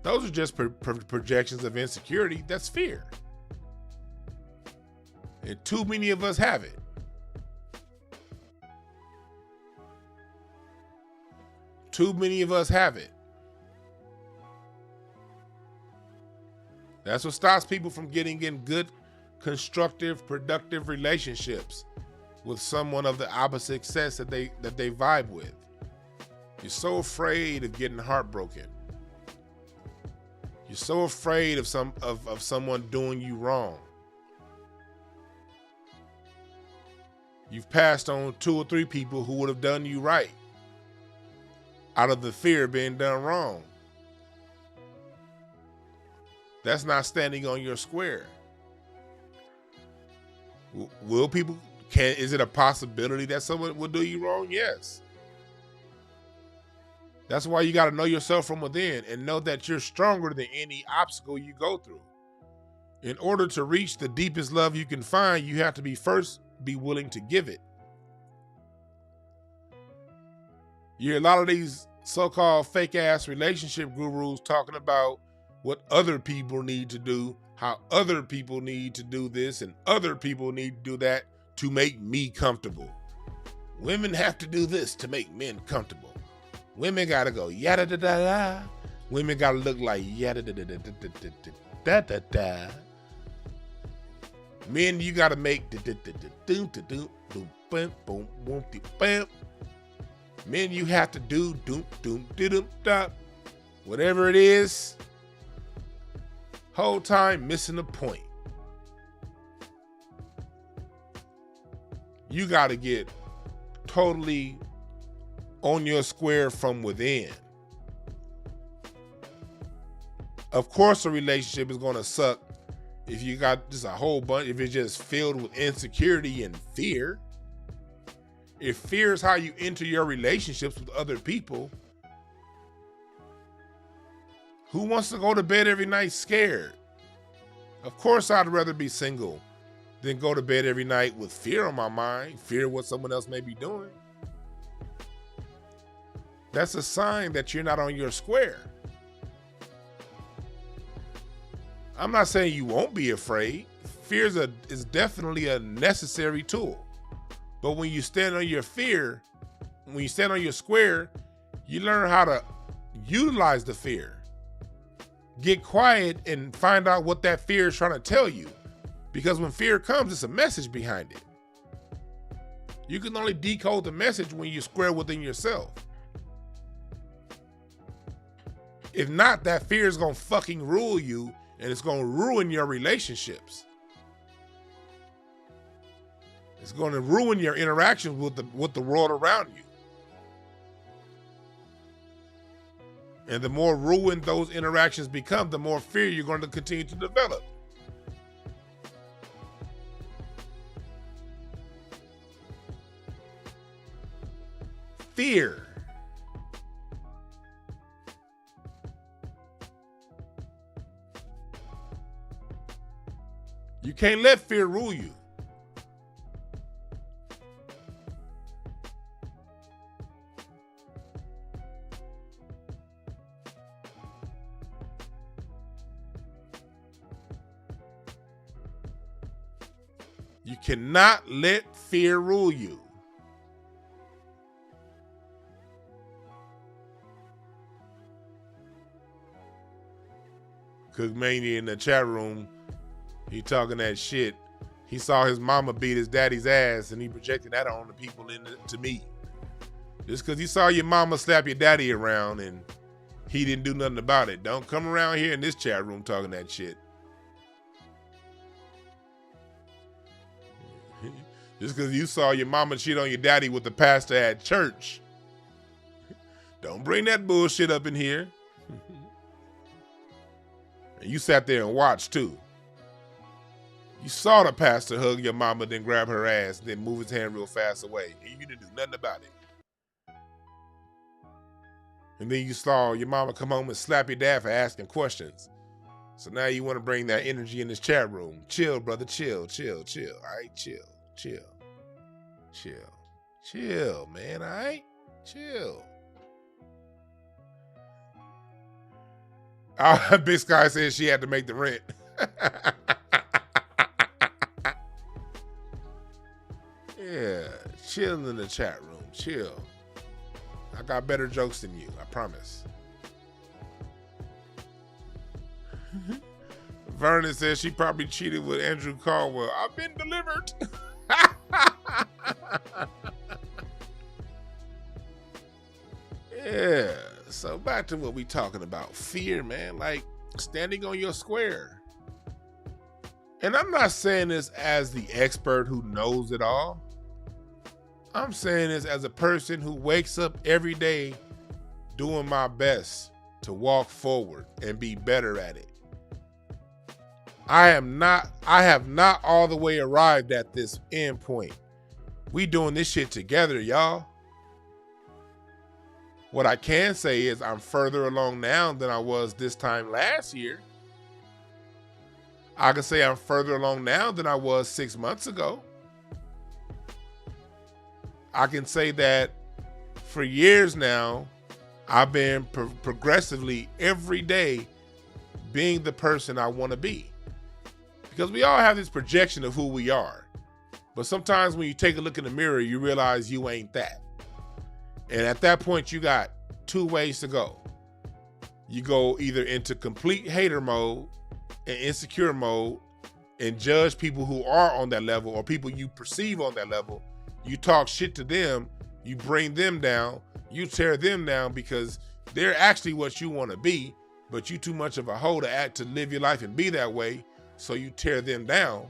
Those are just projections of insecurity. That's fear. And too many of us have it. Too many of us have it. That's what stops people from getting in good, constructive, productive relationships with someone of the opposite sex that they vibe with. You're so afraid of getting heartbroken. You're You're so afraid of someone doing you wrong. You've passed on 2 or 3 people who would have done you right out of the fear of being done wrong. That's not standing on your square. Will people, is it a possibility that someone will do you wrong? Yes. That's why you got to know yourself from within and know that you're stronger than any obstacle you go through. In order to reach the deepest love you can find, you have to be willing to give it. You hear a lot of these so-called fake-ass relationship gurus talking about what other people need to do, how other people need to do this and other people need to do that to make me comfortable. Women have to do this to make men comfortable. Women gotta go yada da da da. Women gotta look like yada da da da da da da da da. Men, you gotta make da da da da do da do boom boom boom boom bam. Men, you have to do doom doom doom da. Whatever it is, whole time missing the point. You gotta get totally on your square from within. Of course, a relationship is going to suck if you got just a whole bunch, if it's just filled with insecurity and fear. If fear is how you enter your relationships with other people, who wants to go to bed every night scared? Of course, I'd rather be single than go to bed every night with fear on my mind, fear of what someone else may be doing. That's a sign that you're not on your square. I'm not saying you won't be afraid. Fear is definitely a necessary tool. But when you stand on your fear, when you stand on your square, you learn how to utilize the fear. Get quiet and find out what that fear is trying to tell you. Because when fear comes, it's a message behind it. You can only decode the message when you're square within yourself. If not, that fear is going to fucking rule you and it's going to ruin your relationships. It's going to ruin your interactions with the world around you. And the more ruined those interactions become, the more fear you're going to continue to develop. Fear. You can't let fear rule you. You cannot let fear rule you. Cookmania in the chat room, he talking that shit. He saw his mama beat his daddy's ass and he projected that on the people to me. Just because you saw your mama slap your daddy around and he didn't do nothing about it. Don't come around here in this chat room talking that shit. Just because you saw your mama cheat on your daddy with the pastor at church. Don't bring that bullshit up in here. And you sat there and watched too. You saw the pastor hug your mama, then grab her ass, then move his hand real fast away. And you didn't do nothing about it. And then you saw your mama come home and slap your dad for asking questions. So now you want to bring that energy in this chat room. Chill, brother, chill, chill, chill. All right, chill. Chill, man, all right? Chill. Big Sky said she had to make the rent. Yeah, chill in the chat room, chill. I got better jokes than you, I promise. Vernon says she probably cheated with Andrew Caldwell. I've been delivered. Yeah, so back to what we talking about. Fear, man. Like, standing on your square. And I'm not saying this as the expert who knows it all. I'm saying this as a person who wakes up every day doing my best to walk forward and be better at it. I have not all the way arrived at this end point. We doing this shit together, y'all. What I can say is I'm further along now than I was this time last year. I can say I'm further along now than I was 6 months ago. I can say that for years now, I've been progressively every day being the person I want to be. Because we all have this projection of who we are. But sometimes when you take a look in the mirror, you realize you ain't that. And at that point, you got two ways to go. You go either into complete hater mode and insecure mode and judge people who are on that level or people you perceive on that level. You talk shit to them, you bring them down, you tear them down because they're actually what you want to be, but you too much of a hoe to live your life and be that way, so you tear them down.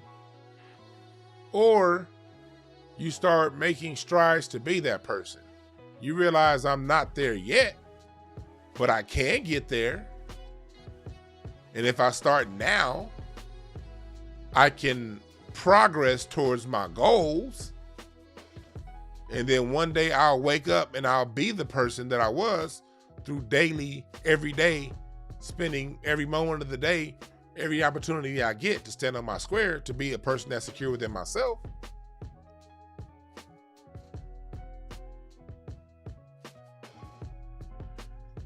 Or you start making strides to be that person. You realize I'm not there yet, but I can get there. And if I start now, I can progress towards my goals. And then one day I'll wake up and I'll be the person that I was through daily, every day, spending every moment of the day, every opportunity I get to stand on my square, to be a person that's secure within myself.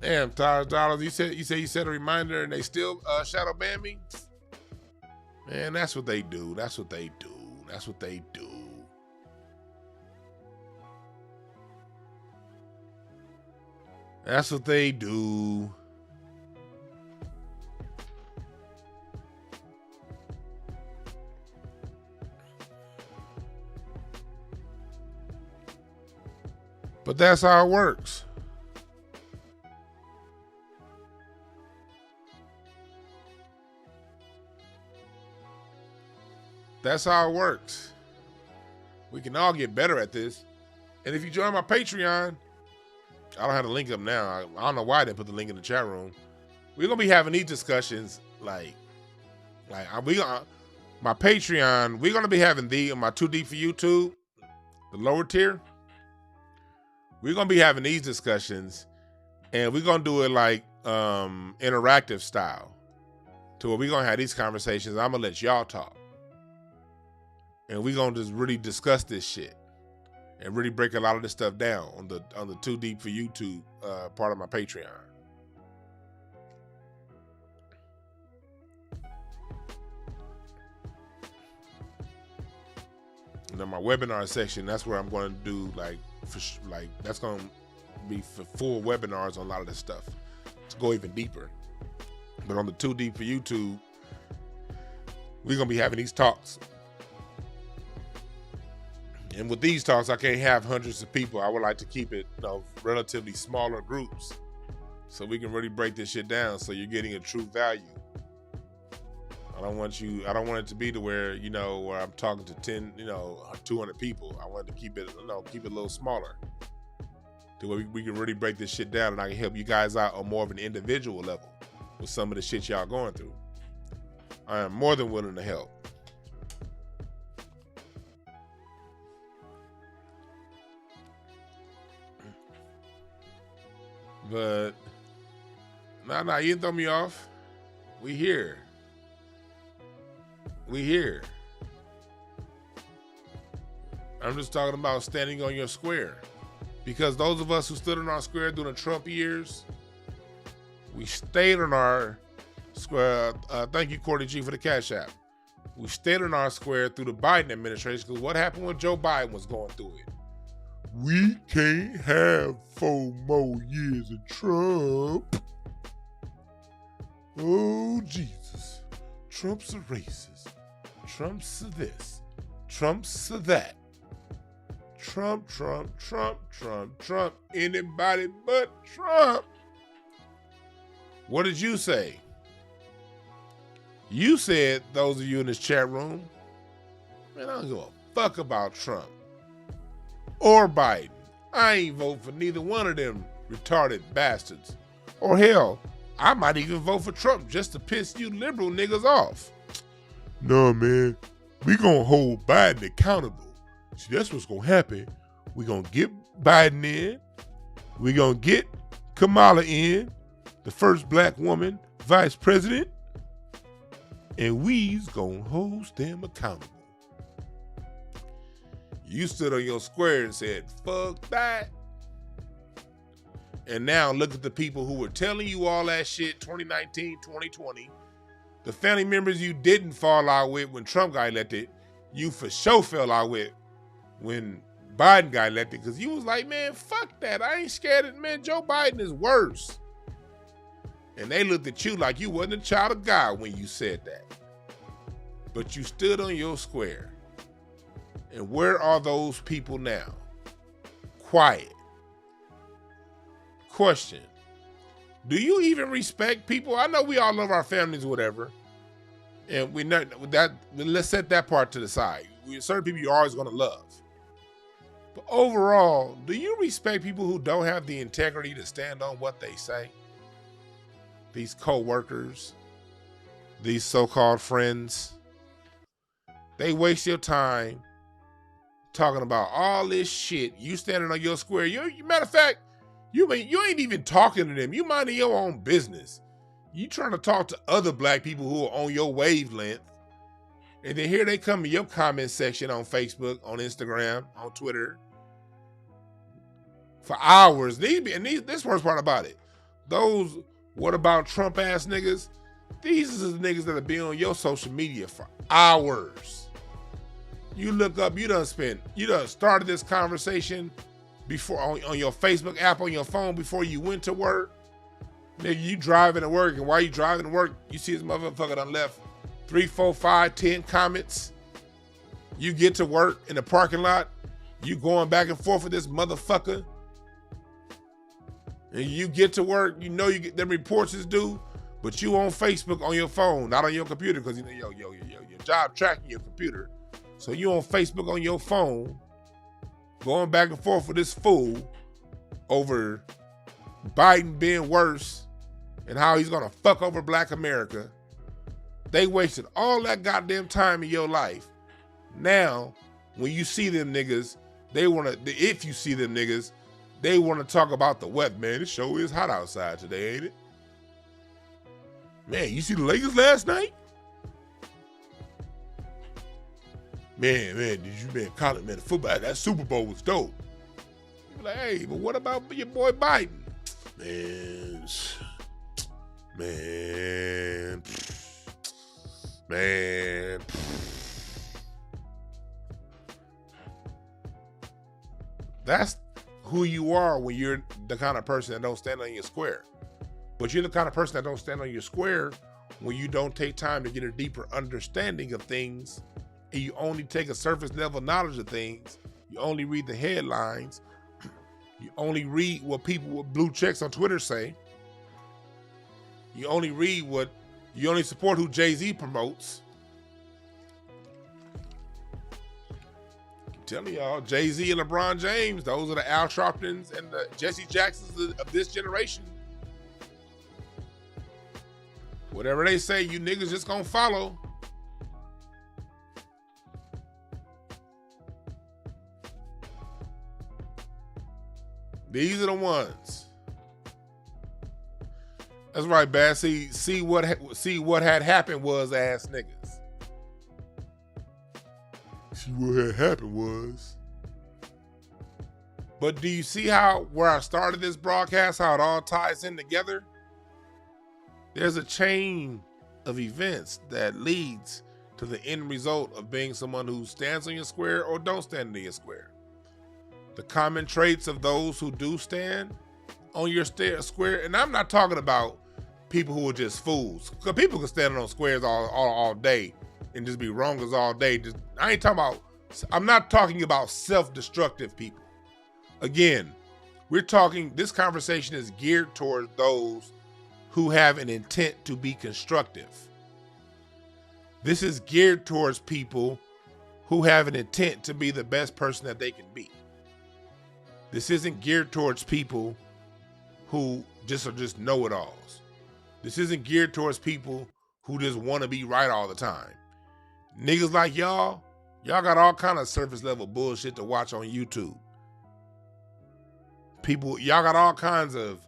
Damn, $dollars. You said you set a reminder and they still shadow ban me? Man, that's what they do. That's what they do. That's what they do. That's what they do. But that's how it works. That's how it works. We can all get better at this. And if you join my Patreon, I don't have the link up now. I don't know why I didn't put the link in the chat room. We're gonna be having these discussions my Patreon. We're gonna be having my Too Deep for YouTube, the lower tier. We're gonna be having these discussions, and we're gonna do it like interactive style, to where we're gonna have these conversations. I'm gonna let y'all talk, and we're gonna just really discuss this shit and really break a lot of this stuff down on the Too Deep for YouTube part of my Patreon. And then my webinar section, that's where I'm going to do that's going to be for full webinars on a lot of this stuff to go even deeper. But on the Too Deep for YouTube, we're going to be having these talks. And with these talks, I can't have hundreds of people. I would like to keep it, relatively smaller groups, so we can really break this shit down, so you're getting a true value. I don't want it to be to where, where I'm talking to 10, 200 people. I want to keep it a little smaller, to where we can really break this shit down, and I can help you guys out on more of an individual level with some of the shit y'all going through. I am more than willing to help. But nah, you didn't throw me off. We here. I'm just talking about standing on your square. Because those of us who stood on our square during the Trump years, we stayed on our square. Thank you, Courtney G, for the Cash App. We stayed on our square through the Biden administration, because what happened when Joe Biden was going through it? We can't have 4 more years of Trump. Oh, Jesus. Trump's a racist. Trump's a this. Trump's a that. Trump. Anybody but Trump. What did you say? You said, those of you in this chat room, man, I don't give a fuck about Trump or Biden. I ain't vote for neither one of them retarded bastards. Or hell, I might even vote for Trump just to piss you liberal niggas off. No, man, we gonna hold Biden accountable. See, that's what's gonna happen. We gonna get Biden in. We gonna get Kamala in, the first black woman vice president, and we's gonna hold them accountable. You stood on your square and said, fuck that. And now look at the people who were telling you all that shit 2019, 2020. The family members you didn't fall out with when Trump got elected, you for sure fell out with when Biden got elected, because you was like, man, fuck that. I ain't scared of, man, Joe Biden is worse. And they looked at you like you wasn't a child of God when you said that. But you stood on your square. And where are those people now? Quiet. Question. Do you even respect people? I know we all love our families or whatever. And we know that, let's set that part to the side. Certain people you're always going to love. But overall, do you respect people who don't have the integrity to stand on what they say? These co-workers, these so-called friends, they waste your time talking about all this shit. You standing on your square. Matter of fact, you ain't even talking to them. You minding your own business. You trying to talk to other black people who are on your wavelength. And then here they come in your comment section on Facebook, on Instagram, on Twitter for hours. This worst part about it. Those what about Trump ass niggas? These are the niggas that'll be on your social media for hours. You look up, you done started this conversation before on your Facebook app on your phone before you went to work. Nigga, you driving to work, and while you driving to work, you see this motherfucker done left 3, 4, 5, 10 comments. You get to work in the parking lot, you going back and forth with this motherfucker. And you get to work, you know you get them reports is due, but you on Facebook on your phone, not on your computer, because you know your job tracking your computer. So you on Facebook on your phone, going back and forth with this fool over Biden being worse and how he's gonna fuck over black America. They wasted all that goddamn time in your life. Now, when you see them niggas, if you see them niggas, they wanna talk about the weather. Man, it sure is hot outside today, ain't it? Man, you see the Lakers last night? Man, did you call it, man, the football, that Super Bowl was dope. You're like, hey, but what about your boy Biden? Man. That's who you are when you're the kind of person that don't stand on your square. But you're the kind of person that don't stand on your square when you don't take time to get a deeper understanding of things, and you only take a surface level knowledge of things. You only read the headlines. You only read what people with blue checks on Twitter say. You only support who Jay-Z promotes. I'm telling y'all, Jay-Z and LeBron James, those are the Al Sharptons and the Jesse Jacksons of this generation. Whatever they say, you niggas just gonna follow. These are the ones. That's right, Bad. See what had happened was ass niggas. See what had happened was. But do you see where I started this broadcast, how it all ties in together? There's a chain of events that leads to the end result of being someone who stands on your square or don't stand on your square. The common traits of those who do stand on your square, and I'm not talking about people who are just fools, because people can stand on squares all day and just be wrong as all day. I'm not talking about self-destructive people. Again, this conversation is geared towards those who have an intent to be constructive. This is geared towards people who have an intent to be the best person that they can be. This isn't geared towards people who are just know-it-alls. This isn't geared towards people who just want to be right all the time. Niggas like y'all got all kind of surface level bullshit to watch on YouTube. Y'all got all kinds of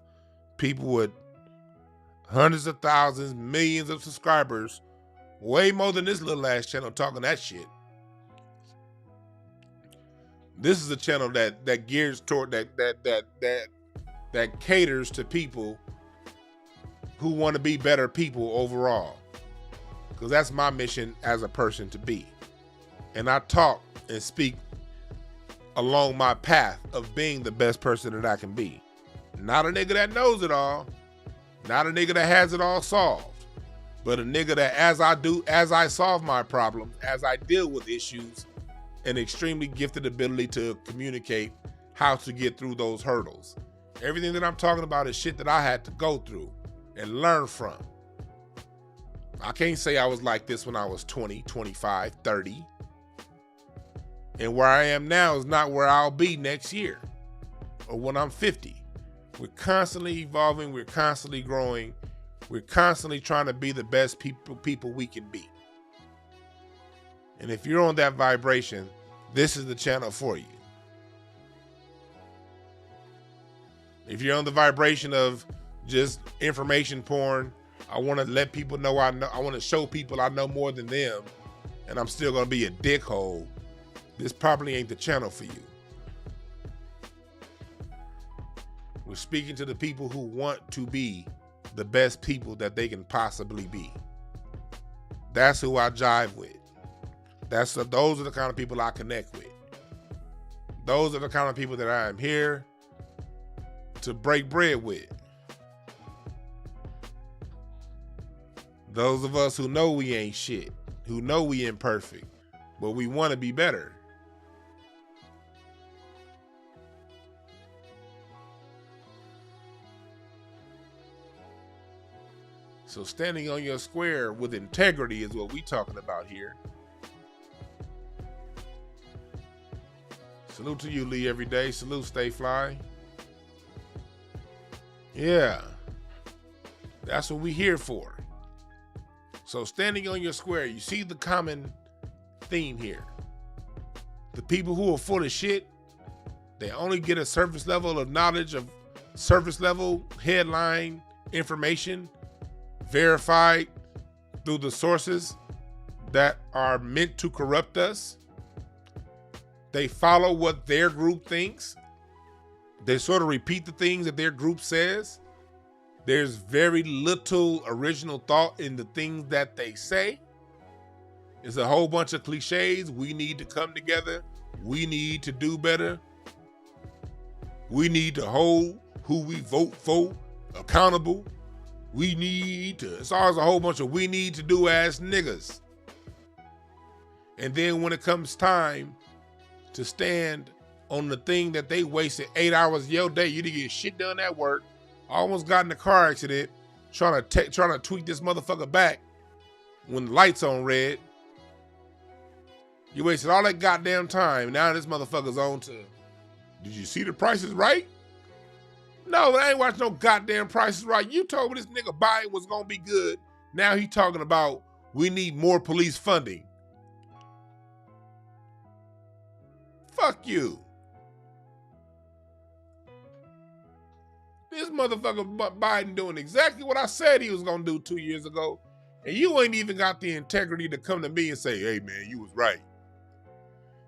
people with hundreds of thousands, millions of subscribers, way more than this little ass channel talking that shit. This is a channel that gears toward that caters to people who want to be better people overall. Because that's my mission as a person to be. And I talk and speak along my path of being the best person that I can be. Not a nigga that knows it all. Not a nigga that has it all solved. But a nigga that as I solve my problems, as I deal with issues, an extremely gifted ability to communicate how to get through those hurdles. Everything that I'm talking about is shit that I had to go through and learn from. I can't say I was like this when I was 20, 25, 30. And where I am now is not where I'll be next year or when I'm 50. We're constantly evolving. We're constantly growing. We're constantly trying to be the best people we can be. And if you're on that vibration, this is the channel for you. If you're on the vibration of just information porn, I want to let people know I want to show people I know more than them, and I'm still going to be a dickhole, this probably ain't the channel for you. We're speaking to the people who want to be the best people that they can possibly be. That's who I jive with. Those are the kind of people I connect with. Those are the kind of people that I am here to break bread with. Those of us who know we ain't shit, who know we imperfect, but we want to be better. So standing on your square with integrity is what we talking about here. Salute to you, Lee, every day. Salute, stay fly. Yeah, that's what we here for. So standing on your square, you see the common theme here. The people who are full of shit, they only get a surface level of knowledge, of surface level headline information verified through the sources that are meant to corrupt us. They follow what their group thinks. They sort of repeat the things that their group says. There's very little original thought in the things that they say. It's a whole bunch of cliches. We need to come together. We need to do better. We need to hold who we vote for accountable. It's always a whole bunch of we need to do ass niggas. And then when it comes time to stand on the thing that they wasted 8 hours of your day, you didn't get shit done at work, almost got in a car accident, trying to tweak this motherfucker back when the light's on red. You wasted all that goddamn time. Now this motherfucker's on to, did you see the Price is Right? No, I ain't watching no goddamn Price is Right. You told me this nigga Biden was gonna be good. Now he talking about we need more police funding. Fuck you. This motherfucker Biden doing exactly what I said he was gonna do 2 years ago. And you ain't even got the integrity to come to me and say, hey man, you was right.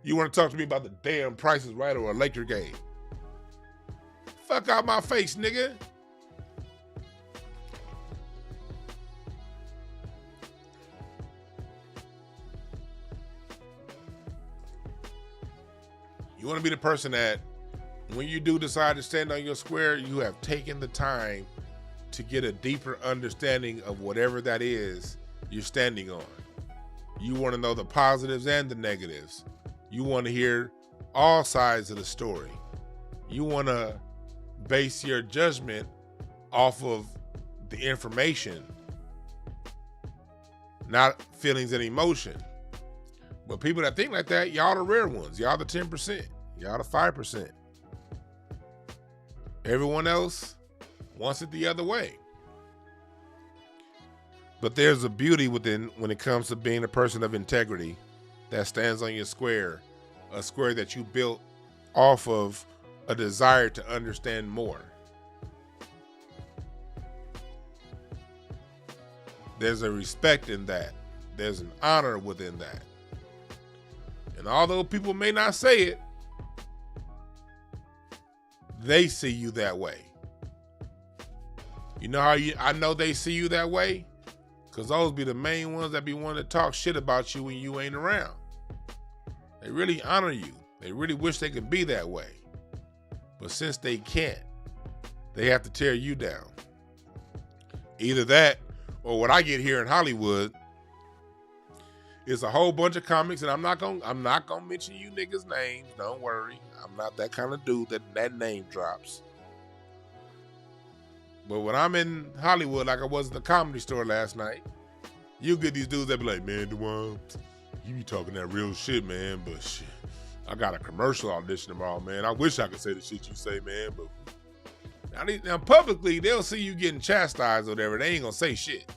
You wanna talk to me about the damn Price is Right or electric aid? Fuck out my face, nigga. You wanna be the person that when you do decide to stand on your square, you have taken the time to get a deeper understanding of whatever that is you're standing on. You want to know the positives and the negatives. You want to hear all sides of the story. You want to base your judgment off of the information, not feelings and emotion. But people that think like that, y'all the rare ones. Y'all the 10%. Y'all the 5%. Everyone else wants it the other way. But there's a beauty within when it comes to being a person of integrity that stands on your square, a square that you built off of a desire to understand more. There's a respect in that. There's an honor within that. And although people may not say it, they see you that way. You know how I know they see you that way? Because those be the main ones that be wanting to talk shit about you when you ain't around. They really honor you. They really wish they could be that way. But since they can't, they have to tear you down. Either that, or what I get here in Hollywood is a whole bunch of comics, and I'm not gonna mention you niggas' names. Don't worry. I'm not that kind of dude that name drops. But when I'm in Hollywood, like I was in the Comedy Store last night, you get these dudes that be like, man, Dwan, you be talking that real shit, man, but shit, I got a commercial audition tomorrow, man. I wish I could say the shit you say, man, but now publicly, they'll see you getting chastised or whatever. They ain't gonna say shit.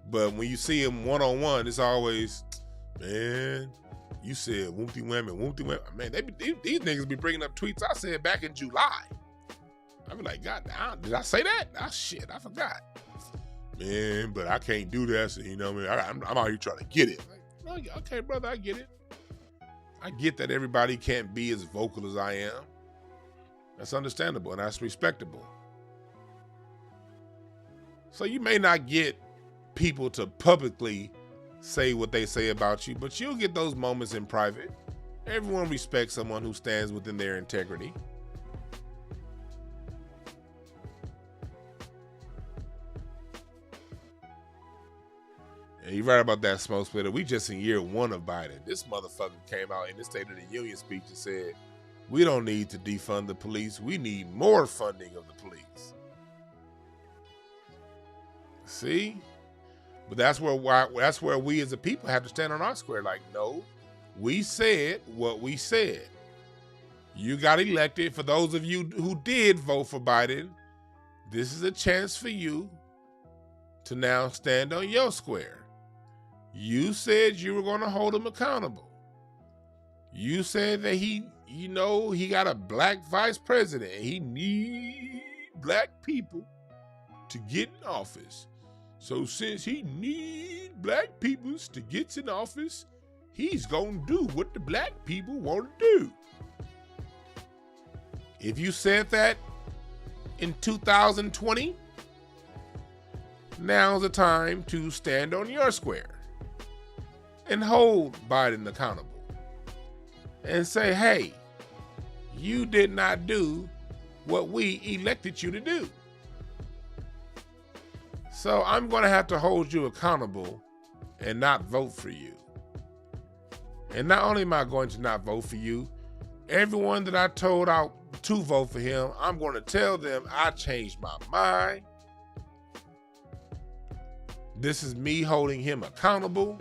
But when you see them one-on-one, it's always, man, you said whoopty women. Man, these niggas be bringing up tweets I said back in July. I be like, God, did I say that? Ah, shit, I forgot. Man, but I can't do that. So, you know what I mean? I'm out here trying to get it. Like, oh, okay, brother, I get it. I get that everybody can't be as vocal as I am. That's understandable and that's respectable. So you may not get people to publicly say what they say about you, but you'll get those moments in private. Everyone respects someone who stands within their integrity. And you're right about that, Smoke Splitter. We just in year 1 of Biden. This motherfucker came out in the State of the Union speech and said, we don't need to defund the police. We need more funding of the police. See? But that's where we as a people have to stand on our square. Like, no, we said what we said. You got elected. For those of you who did vote for Biden, this is a chance for you to now stand on your square. You said you were going to hold him accountable. You said that he got a black vice president and he need black people to get in office. So since he need black people to get in office, he's going to do what the black people want to do. If you said that in 2020, now's the time to stand on your square and hold Biden accountable and say, hey, you did not do what we elected you to do. So I'm going to have to hold you accountable and not vote for you. And not only am I going to not vote for you, everyone that I told out to vote for him, I'm going to tell them I changed my mind. This is me holding him accountable.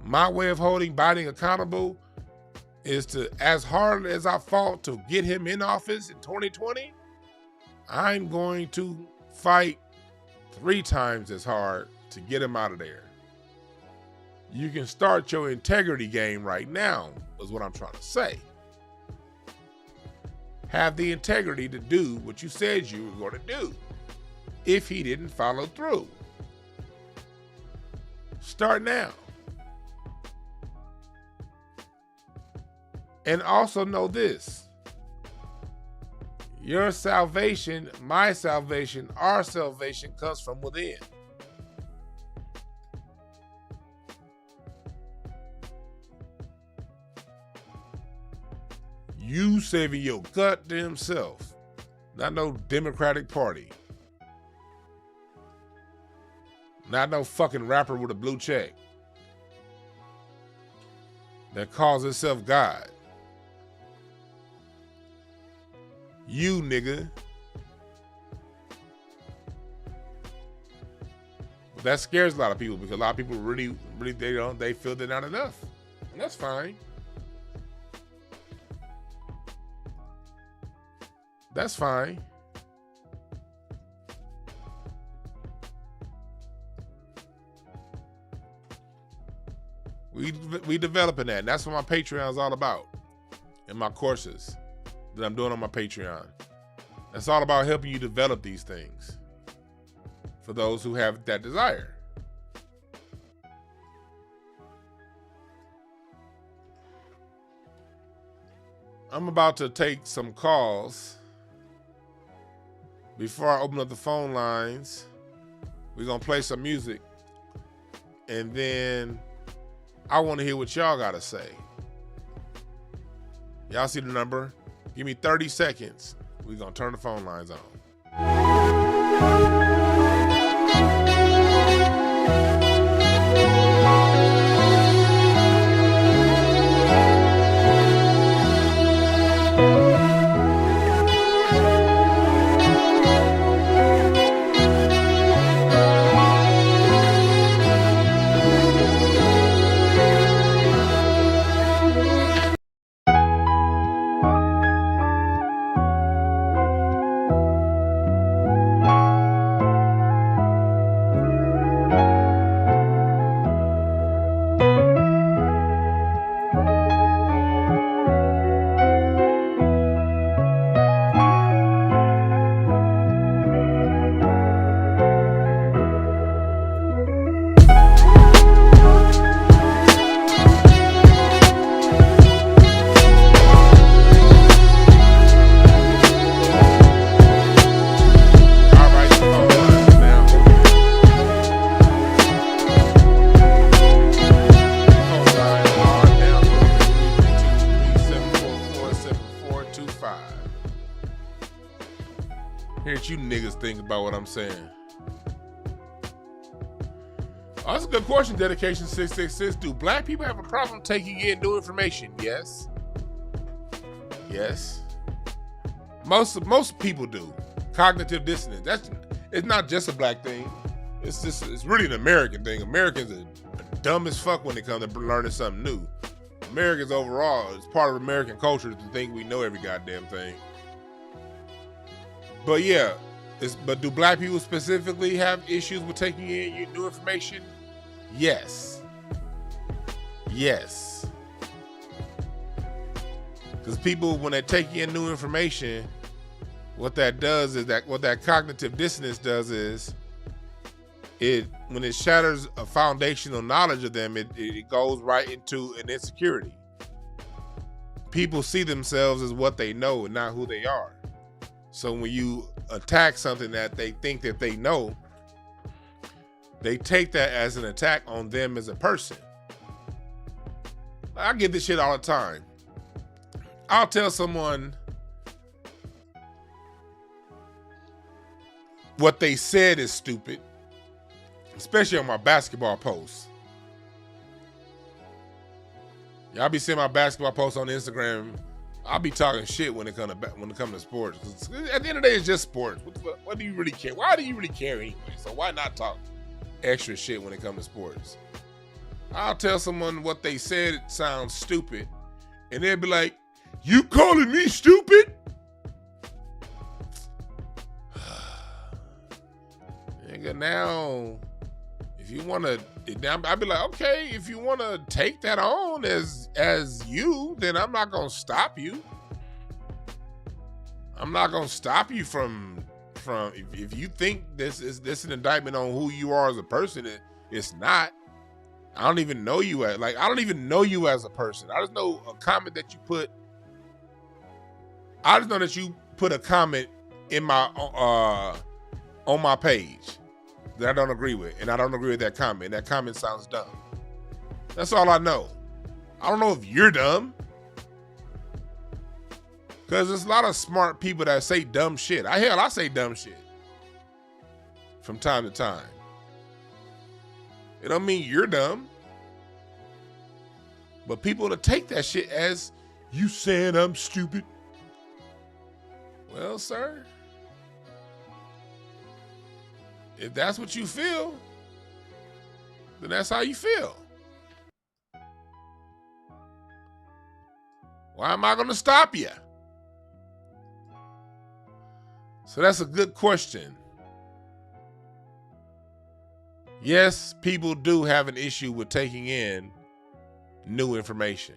My way of holding Biden accountable is to, as hard as I fought to get him in office in 2020, I'm going to fight 3 times as hard to get him out of there. You can start your integrity game right now, is what I'm trying to say. Have the integrity to do what you said you were going to do if he didn't follow through. Start now. And also know this. Your salvation, my salvation, our salvation comes from within. You saving your goddamn self, not no Democratic Party. Not no fucking rapper with a blue check that calls himself God. You, nigga. That scares a lot of people because a lot of people really they feel they're not enough. And that's fine. That's fine. We developing that. And that's what my Patreon is all about. And my courses that I'm doing on my Patreon. That's all about helping you develop these things for those who have that desire. I'm about to take some calls. Before I open up the phone lines, we're going to play some music. And then I want to hear what y'all got to say. Y'all see the number? Give me 30 seconds. We're going to turn the phone lines on. Here's you niggas think about what I'm saying. Oh, that's a good question, Dedication 666. Do black people have a problem taking in new information? Yes. Yes. Most people do. Cognitive dissonance. It's not just a black thing. It's really an American thing. Americans are dumb as fuck when it comes to learning something new. Americans overall, it's part of American culture to think we know every goddamn thing. But yeah, but do black people specifically have issues with taking in new information? Yes. Yes. Because people, when they take in new information, what that cognitive dissonance does is, when it shatters a foundational knowledge of them, it goes right into an insecurity. People see themselves as what they know and not who they are. So when you attack something that they think that they know, they take that as an attack on them as a person. I get this shit all the time. I'll tell someone what they said is stupid, especially on my basketball posts. Y'all be seeing my basketball posts on Instagram. I'll be talking shit when it comes to sports. 'Cause at the end of the day, it's just sports. What do you really care? Why do you really care anyway? So why not talk extra shit when it comes to sports? I'll tell someone what they said sounds stupid, and they'll be like, "You calling me stupid?" Nigga, now, if you want to, I'd be like, okay, if you want to take that on as you, then I'm not going to stop you. I'm not going to stop you from if you think this is an indictment on who you are as a person, it's not. I don't even know you I don't even know you as a person. I just know a comment that you put. I just know that you put a comment in my on my page that I don't agree with, and I don't agree with that comment. That comment sounds dumb. That's all I know. I don't know if you're dumb, because there's a lot of smart people that say dumb shit. I say dumb shit from time to time. It don't mean you're dumb. But people to take that shit as you saying I'm stupid. Well, sir, if that's what you feel, then that's how you feel. Why am I going to stop you? So that's a good question. Yes, people do have an issue with taking in new information.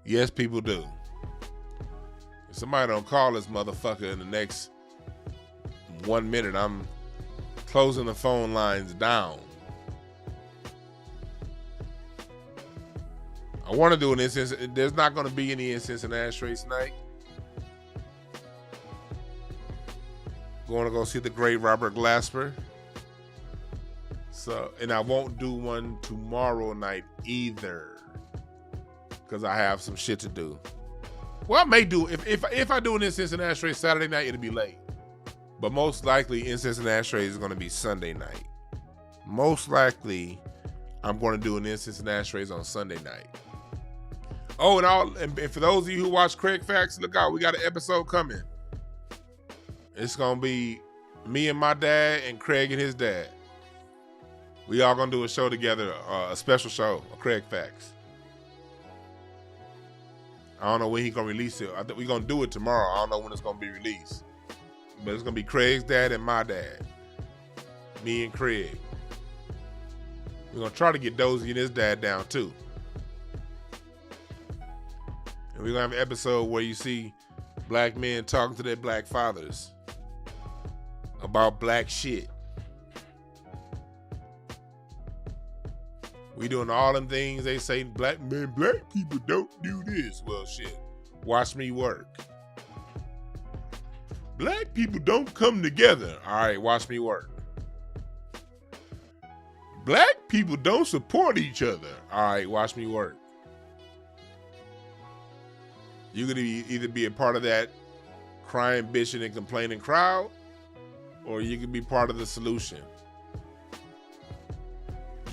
Yes, people do. If somebody don't call this motherfucker in the next 1 minute, I'm closing the phone lines down. I want to do an instance. There's not going to be any instance in Ashtray tonight. Going to go see the great Robert Glasper. So, and I won't do one tomorrow night either, because I have some shit to do. Well, I may do if I do an instance in Ashtray Saturday night, it'll be late. But most likely, instance in Ashtray is going to be Sunday night. Most likely, I'm going to do an instance in Ashtrays on Sunday night. Oh, and for those of you who watch Craig Facts, look out, we got an episode coming. It's going to be me and my dad and Craig and his dad. We all going to do a show together, a special show, a Craig Facts. I don't know when he's going to release it. I think we're going to do it tomorrow. I don't know when it's going to be released. But it's going to be Craig's dad and my dad. Me and Craig. We're going to try to get Dozy and his dad down too. And we're going to have an episode where you see black men talking to their black fathers about black shit. We doing all them things they say black people don't do this. Well, shit. Watch me work. Black people don't come together. All right, watch me work. Black people don't support each other. All right, watch me work. You're going to either be a part of that crying, bitching, and complaining crowd, or you can be part of the solution.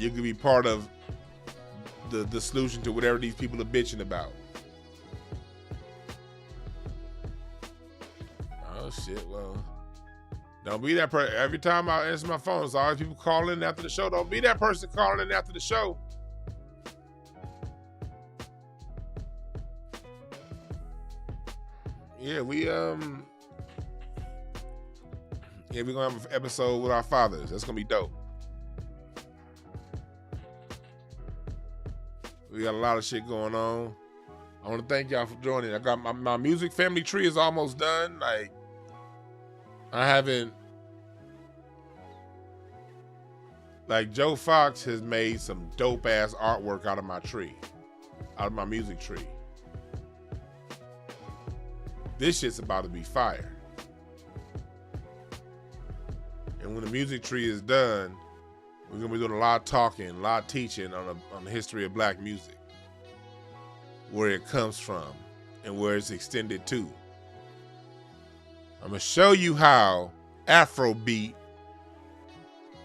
You can be part of the solution to whatever these people are bitching about. Oh, shit, well, don't be that person. Every time I answer my phone, there's always people calling in after the show. Don't be that person calling in after the show. Yeah, we're gonna have an episode with our fathers. That's gonna be dope. We got a lot of shit going on. I want to thank y'all for joining. I got my music family tree is almost done. Like, I haven't, like, Joe Fox has made some dope ass artwork out of my tree, out of my music tree. This shit's about to be fire. And when the music tree is done, we're gonna be doing a lot of talking, a lot of teaching on the history of black music, where it comes from and where it's extended to. I'm gonna show you how Afrobeat,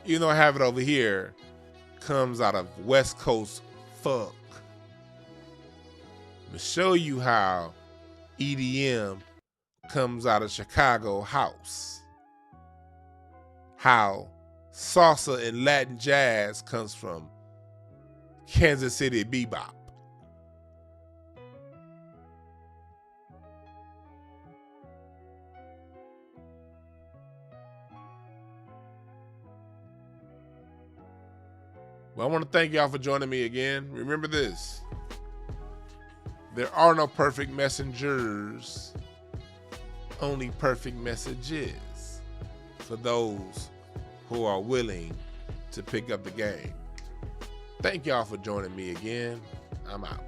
even though I have it over here, comes out of West Coast funk. I'm gonna show you how EDM comes out of Chicago house. How salsa and Latin jazz comes from Kansas City bebop. Well, I want to thank y'all for joining me again. Remember this: there are no perfect messengers, only perfect messages for those who are willing to pick up the game. Thank y'all for joining me again. I'm out.